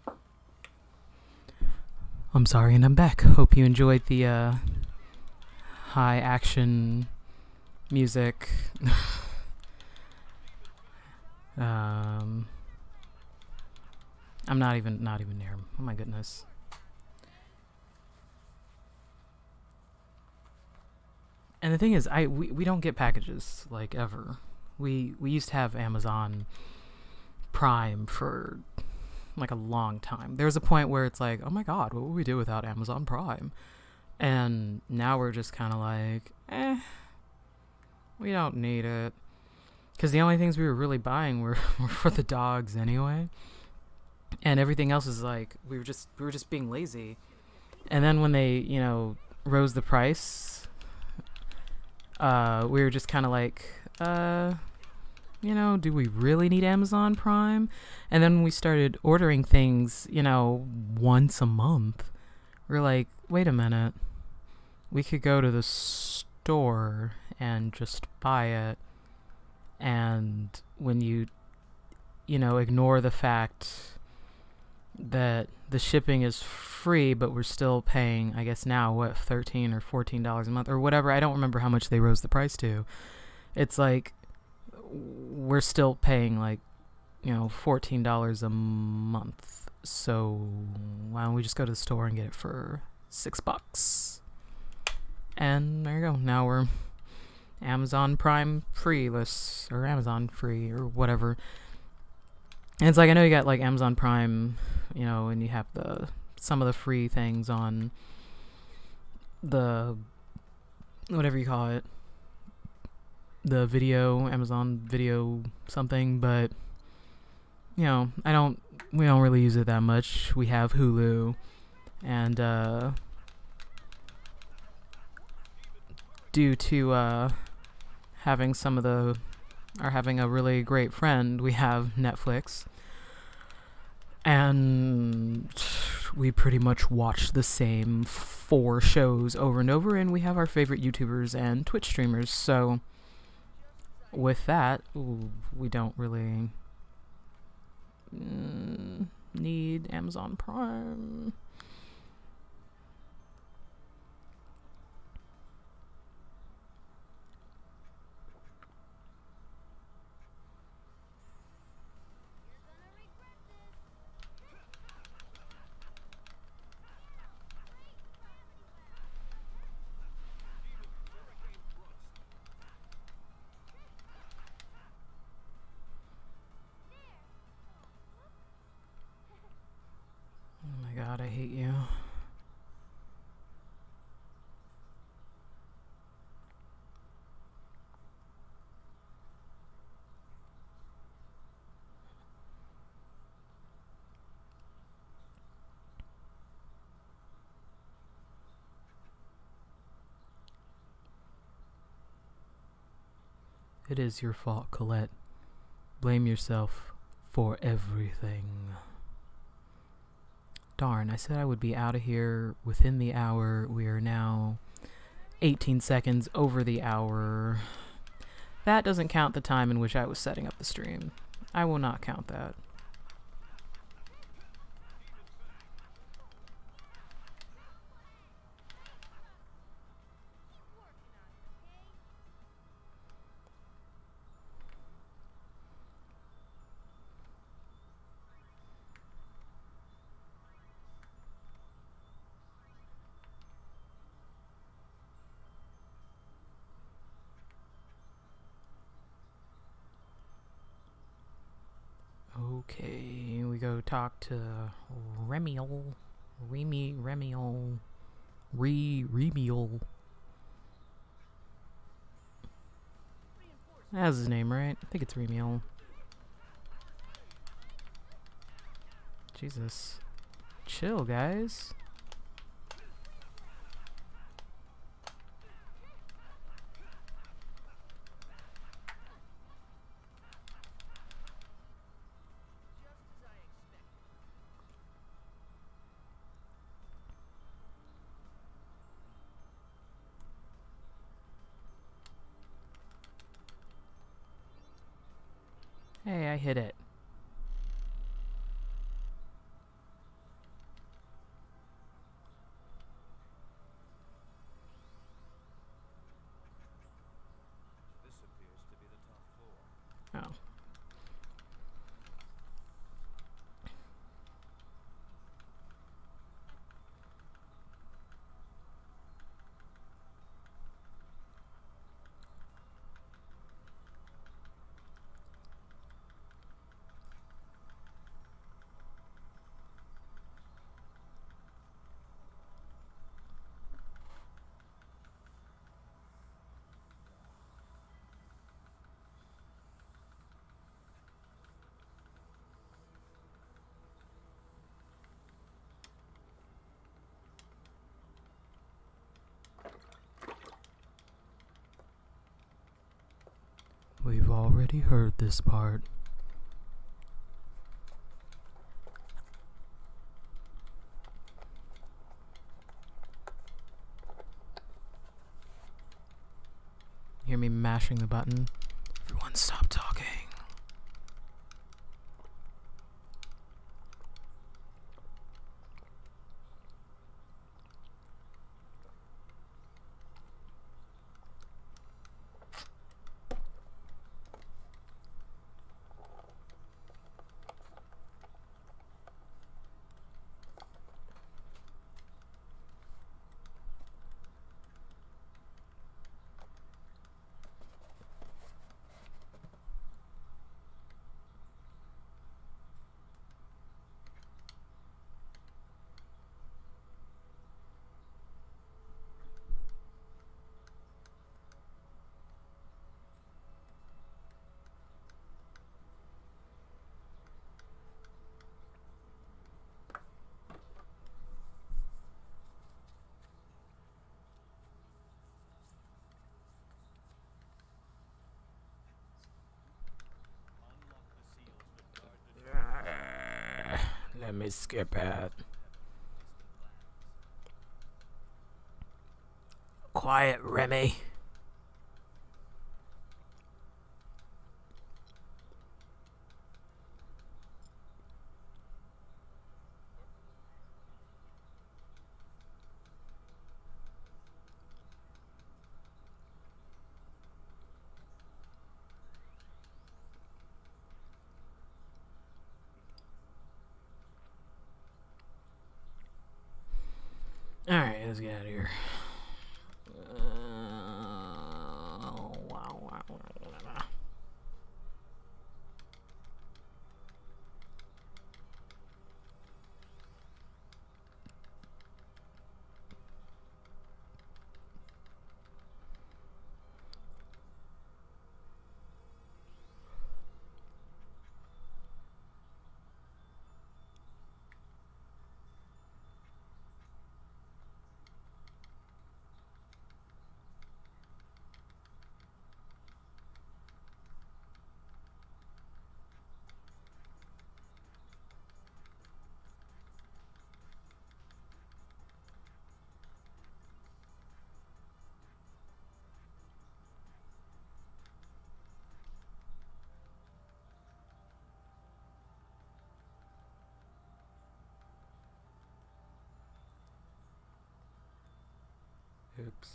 that. I'm sorry, and I'm back. Hope you enjoyed the high action music. I'm not even near him. Oh my goodness. And the thing is, we don't get packages like ever. We used to have Amazon Prime for like a long time. There was a point where it's like, oh my god, what would we do without Amazon Prime? And now we're just kind of like, we don't need it. Because the only things we were really buying were for the dogs anyway. And everything else is like, we were just being lazy. And then when they, you know, rose the price, we were just kind of like, you know, do we really need Amazon Prime? And then we started ordering things, you know, once a month. We're like, wait a minute. We could go to the store and just buy it. And when you know, ignore the fact that the shipping is free, but we're still paying, I guess now, what, $13 or $14 a month or whatever. I don't remember how much they rose the price to. It's like, we're still paying like, you know, $14 a month. So why don't we just go to the store and get it for $6? And there you go. Now we're Amazon Prime free list, or Amazon free, or whatever. And it's like, I know you got like Amazon Prime, you know, and you have some of the free things on the, whatever you call it, the video, Amazon video something, but you know, we don't really use it that much. We have Hulu, and due to having having a really great friend, we have Netflix, and we pretty much watch the same 4 shows over and over, and we have our favorite YouTubers and Twitch streamers. So with that, we don't really need Amazon Prime. Oh my god, I hate you. It is your fault, Colette. Blame yourself for everything. Darn, I said I would be out of here within the hour. We are now 18 seconds over the hour. That doesn't count the time in which I was setting up the stream. I will not count that. Okay, we go talk to Remiel. Remiel. That's his name, right? I think it's Remiel. Jesus. Chill, guys. Hey, I hit it. This appears to be the top floor. Oh. We've already heard this part. Hear me mashing the button? Everyone stop talking. Let me skip it. Quiet, Remy. Alright, let's get out of here. Oops.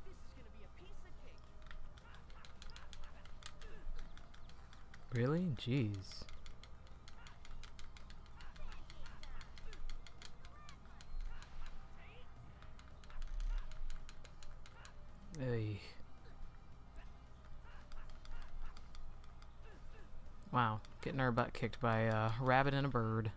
This is gonna be a piece of cake. Really? Jeez. Hey. Wow, getting our butt kicked by a rabbit and a bird.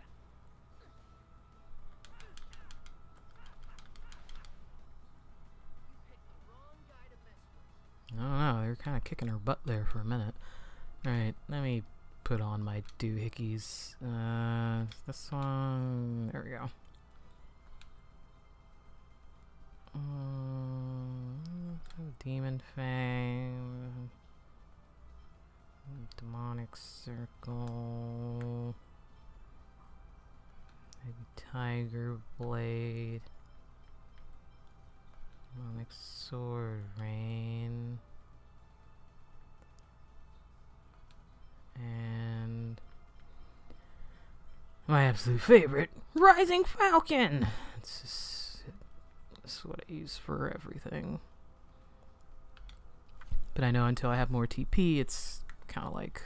I don't know, they were kind of kicking her butt there for a minute. Alright, let me put on my doohickeys. This one, there we go. Demon Fang. Demonic Circle. Maybe Tiger Blade. Demonic Sword Rain. And my absolute favorite, Rising Falcon! It's what I use for everything. But I know until I have more TP, it's kind of like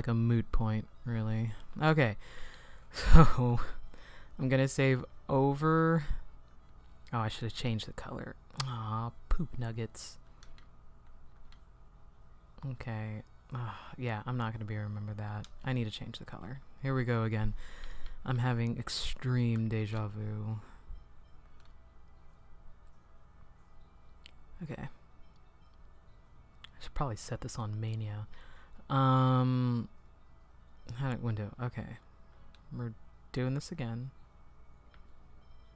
a moot point, really. Okay, so I'm gonna save over. Oh, I should have changed the color. Aw, poop nuggets. Okay, yeah, I'm not gonna be able to remember that. I need to change the color. Here we go again. I'm having extreme deja vu. Okay. I should probably set this on Mania. Window. Okay. We're doing this again.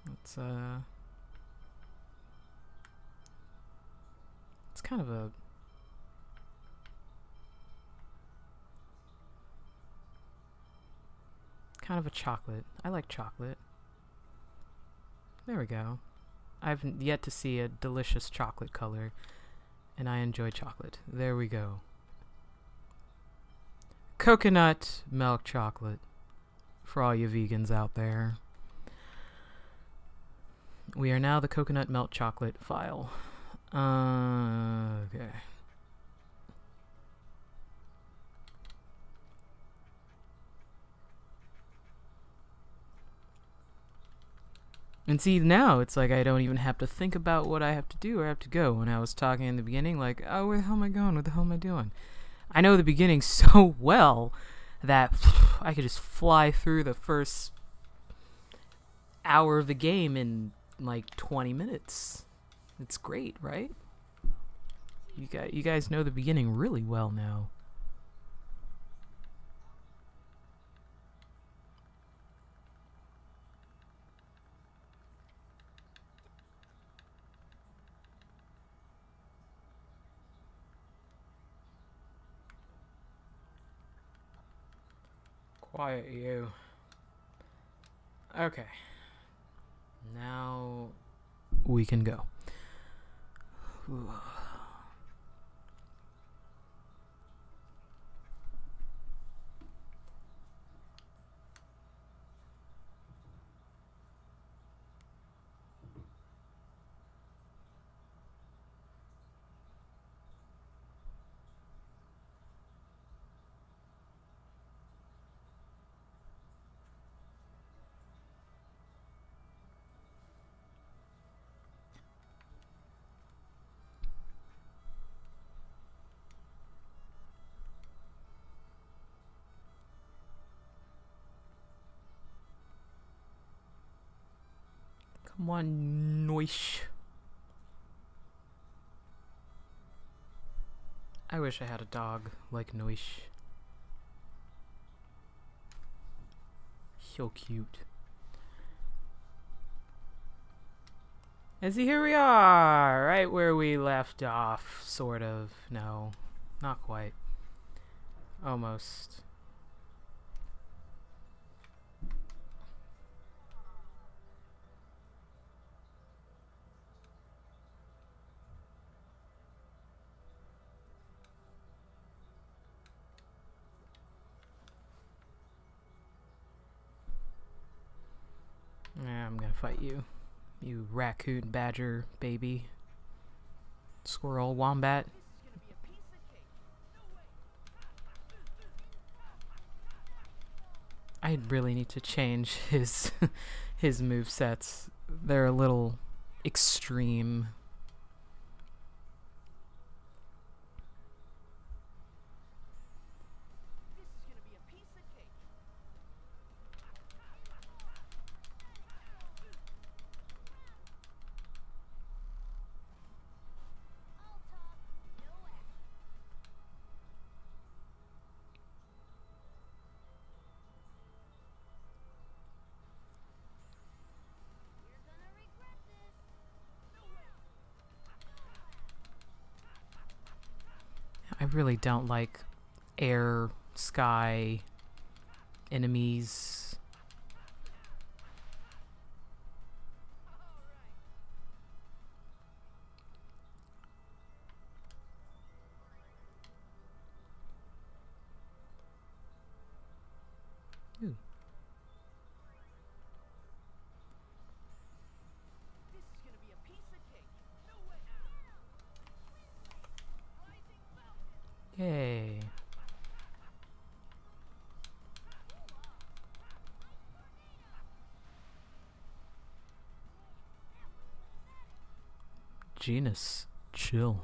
Let's, it's kind of a... kind of a chocolate. I like chocolate. There we go. I've yet to see a delicious chocolate color, and I enjoy chocolate. There we go. coconut milk chocolate for all you vegans out there. We are now the coconut milk chocolate file. Okay. And see, now it's like I don't even have to think about what I have to do or have to go. When I was talking in the beginning, like, oh, where the hell am I going? What the hell am I doing? I know the beginning so well that I could just fly through the first hour of the game in like 20 minutes. It's great, right? You guys know the beginning really well now. Quiet, you. Okay. Now we can go. Come on, noish. I wish I had a dog like Noish. So cute. And see, here we are, right where we left off, sort of. No, not quite. Almost. Yeah, I'm gonna fight you. You raccoon badger baby. Squirrel wombat. I really need to change his his movesets. They're a little extreme. I really don't like air, sky, enemies. Ooh. Yay. Genus, chill.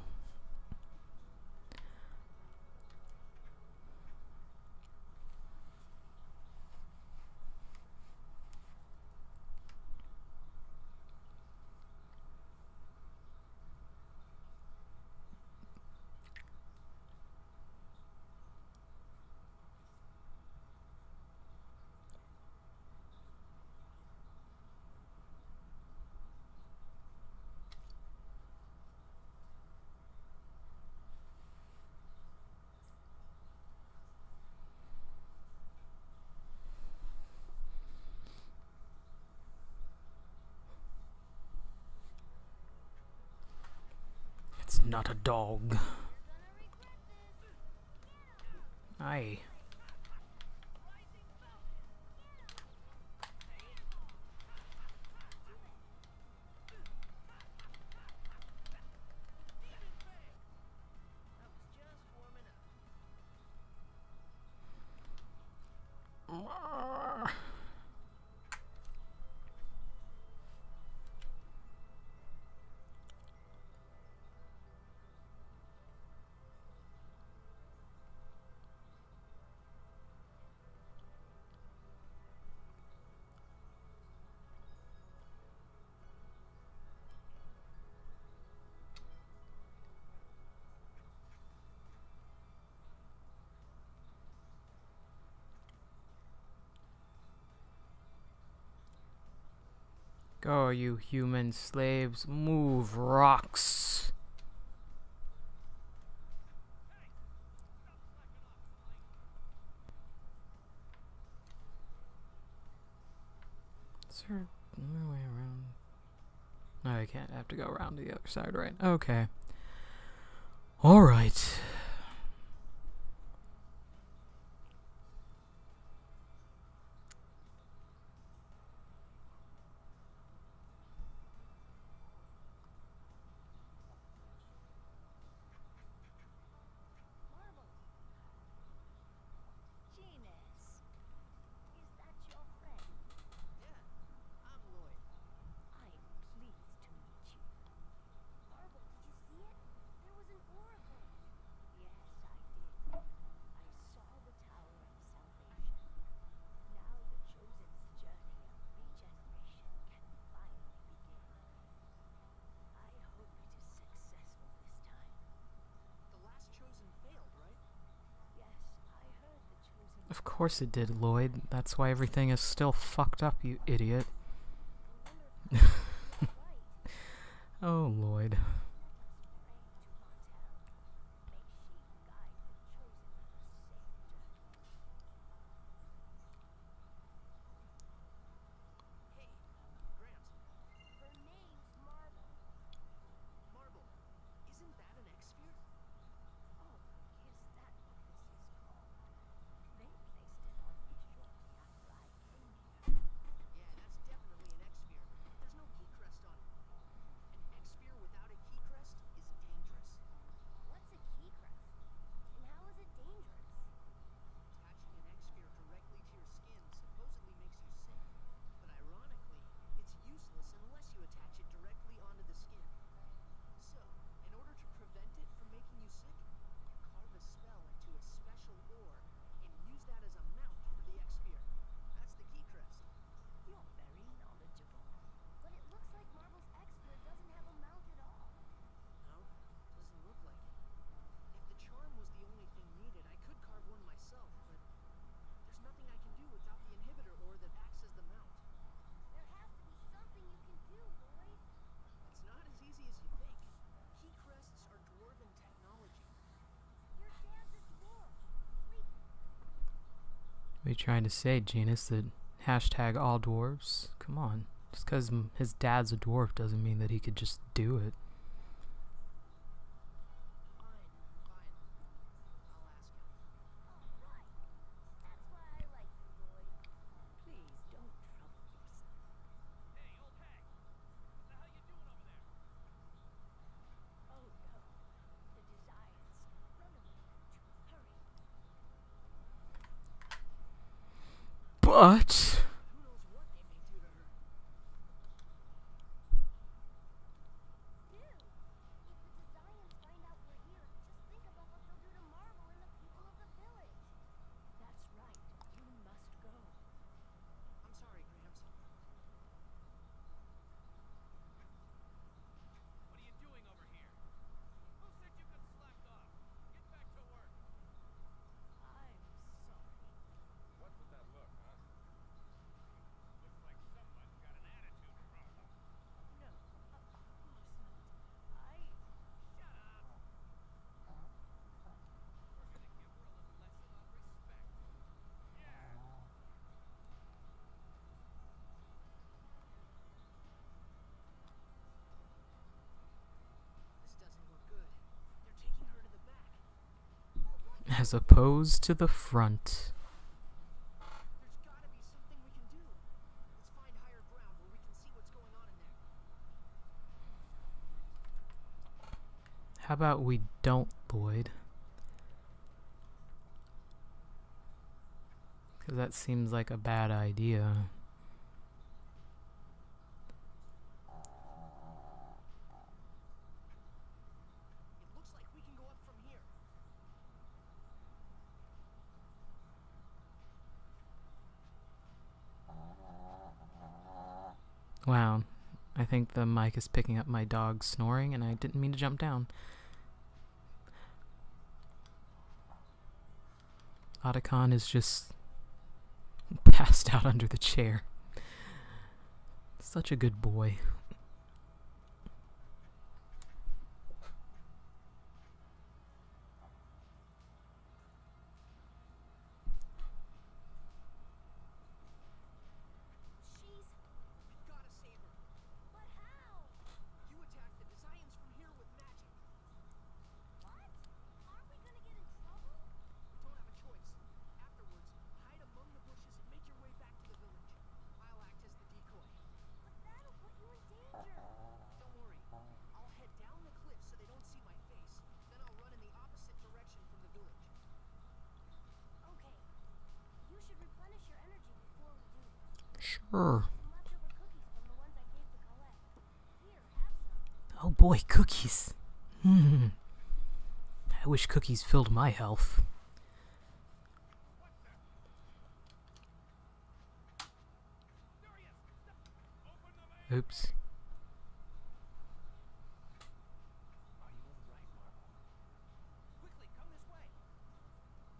It's not a dog. Aye. Go, you human slaves. Move, rocks. Is there another way around? No, I can't. I have to go around to the other side, right? Okay. Alright. Marble. Genus. Is that your friend? Yeah, I'm Lloyd. I'm pleased to meet you. Marble, did you see it? There was an oracle. Yes, I did. I saw the Tower of Salvation. Now the Chosen's journey of regeneration can finally begin. I hope it is successful this time. The last chosen failed, right? Yes, I heard the Chosen. Of course it did, Lloyd. That's why everything is still fucked up, you idiot. I wonder if you're right. Oh, Lloyd. Let us pray to Martel. May she guide the Chosen on a safe journey. Hey, Gramps, Her name's Marble. Marble, isn't that an X-sphere? Oh, is that what this is called? They placed it on me shortly after I came here. Yeah, that's definitely an X-sphere. There's no key crest on it. An X-sphere without a key crest is dangerous. What's a key crest? And how is it dangerous? Attaching an X-sphere directly to your skin supposedly makes you sick. But ironically, it's useless unless you attach it directly onto the skin. So, in order to prevent it from making you sick, you carve a spell into a special ore and use that as a mount for the X-sphere. That's the key crest. You're very knowledgeable. But it looks like Marble's X-sphere doesn't have a mount at all. No, doesn't look like it. If the charm was the only thing needed, I could carve one myself, but there's nothing I can do without the inhibitor ore that acts as the mount. There has to be something you can do, Lloyd. It's not as easy as you think. Key crests are dwarven technology. Your dad's a dwarf. Wait, What are you trying to say, Genus? That hashtag all dwarves? Come on. Just because his dad's a dwarf doesn't mean that he could just do it. Fine, fine. I'll ask him. all right. That's why I like you, Lloyd. Please don't trouble yourself. Hey, old hag! What the hell you doing over there? Oh no, the Desires. Run away, hurry. But Who knows what they may do to her? Dude, if the Desires find out we're here, just think about what they'll do to Marble and the people of the village. That's right. You must go. I'm sorry, Gramps. What are you doing over here? Who said you could slack off? Get back to work. I'm sorry. What's with that look, huh? Looks like someone's got an attitude problem. No, of course not. I... Shut up! We're gonna give her a little lesson on respect. Yeah! This doesn't look good. They're taking her to the back. as opposed to the front. There's gotta be something we can do. Let's find higher ground where we can see what's going on in there. How about we don't, Lloyd? Because that seems like a bad idea. It looks like we can go up from here. Wow. I think the mic is picking up my dog snoring, and I didn't mean to jump down. Otacon is just passed out under the chair. Such a good boy. She's... We've gotta save her. But how? You attacked the Desians from here with magic. What? Aren't we gonna get in trouble? We don't have a choice. Afterwards, hide among the bushes and make your way back to the village. I'll act as the decoy. But that'll put you in danger. Don't worry. I'll head down the cliff so they don't see my face. Then I'll run in the opposite direction from the village. Okay. You should replenish your energy before we do this. Sure. Some leftover cookies from the ones I gave to Colette. Here, have some. Oh boy, cookies. I wish cookies filled my health. Oops. Are you all right, Marvel? Quickly, come this way.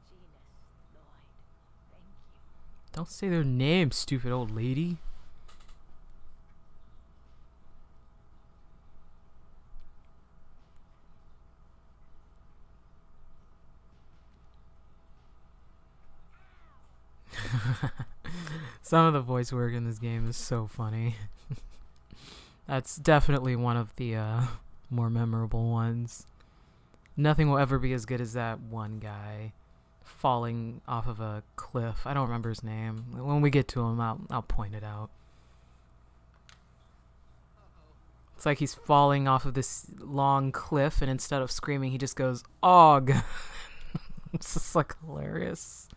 Genus, Lloyd, thank you. Don't say their names, stupid old lady. Some of the voice work in this game is so funny. That's definitely one of the more memorable ones. Nothing will ever be as good as that one guy falling off of a cliff. I don't remember his name. When we get to him, I'll point it out. It's like he's falling off of this long cliff, and instead of screaming, he just goes, "Og!" It's just like hilarious.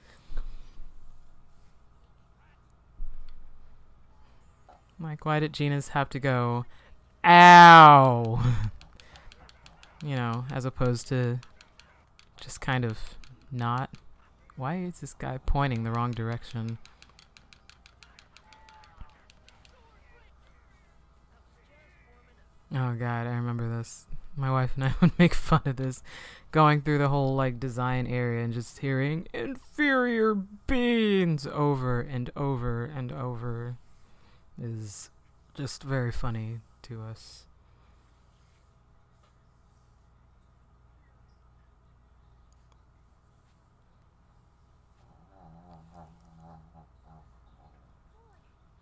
Like, why did Gina's have to go, "Ow!" You know, as opposed to just kind of not. Why is this guy pointing the wrong direction? Oh god, I remember this. My wife and I would make fun of this, going through the whole like design area and just hearing "inferior beings" over and over and over is just very funny to us.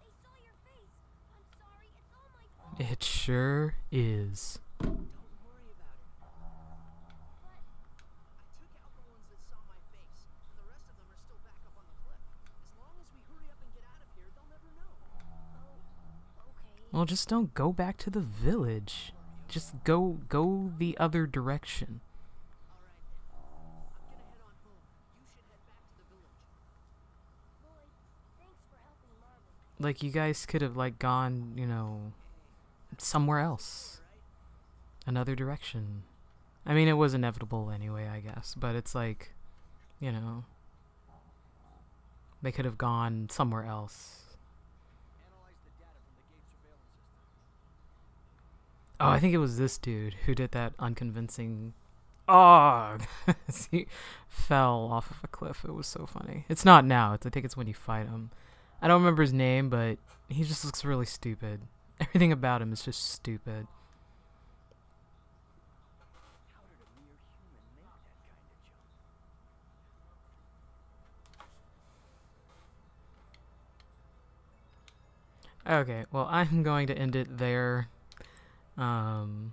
They saw your face. I'm sorry. It's all my fault. It sure is. Don't worry about it. I took out the ones that saw my face, and the rest of them are still back up on the cliff. As long as we hurry up and get out of here, they'll never know. Oh, okay. Well, just don't go back to the village. Just go the other direction. All right then. I'm gonna head on home. You should head back to the village. Lloyd, thanks for helping Marvel. Like, you guys could have like gone, you know, somewhere else. Another direction. I mean, it was inevitable anyway, I guess, but it's like, you know, they could have gone somewhere else. Analyze the data from the gate surveillance system. Oh, I think it was this dude who did that unconvincing "Oh!" as he fell off of a cliff. It was so funny. It's not now. I think it's when you fight him. I don't remember his name, but he just looks really stupid. Everything about him is just stupid. How did a mere human make that kind of jump? Okay, well, I'm going to end it there. And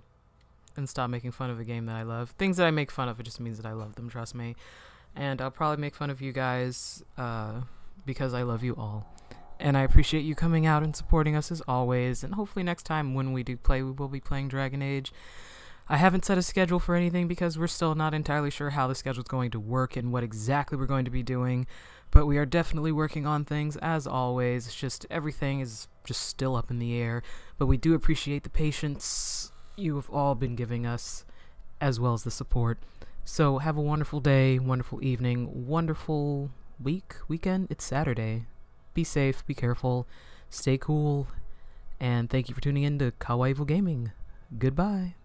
stop making fun of a game that I love. Things that I make fun of, it just means that I love them, trust me. And I'll probably make fun of you guys, because I love you all. And I appreciate you coming out and supporting us as always. And hopefully next time when we do play, we will be playing Dragon Age. I haven't set a schedule for anything because we're still not entirely sure how the schedule is going to work and what exactly we're going to be doing. But we are definitely working on things as always. It's just everything is just still up in the air. But we do appreciate the patience you have all been giving us, as well as the support. So have a wonderful day, wonderful evening, wonderful weekend. It's Saturday. Be safe, be careful, stay cool, and thank you for tuning in to Kawaii Gaming. Goodbye.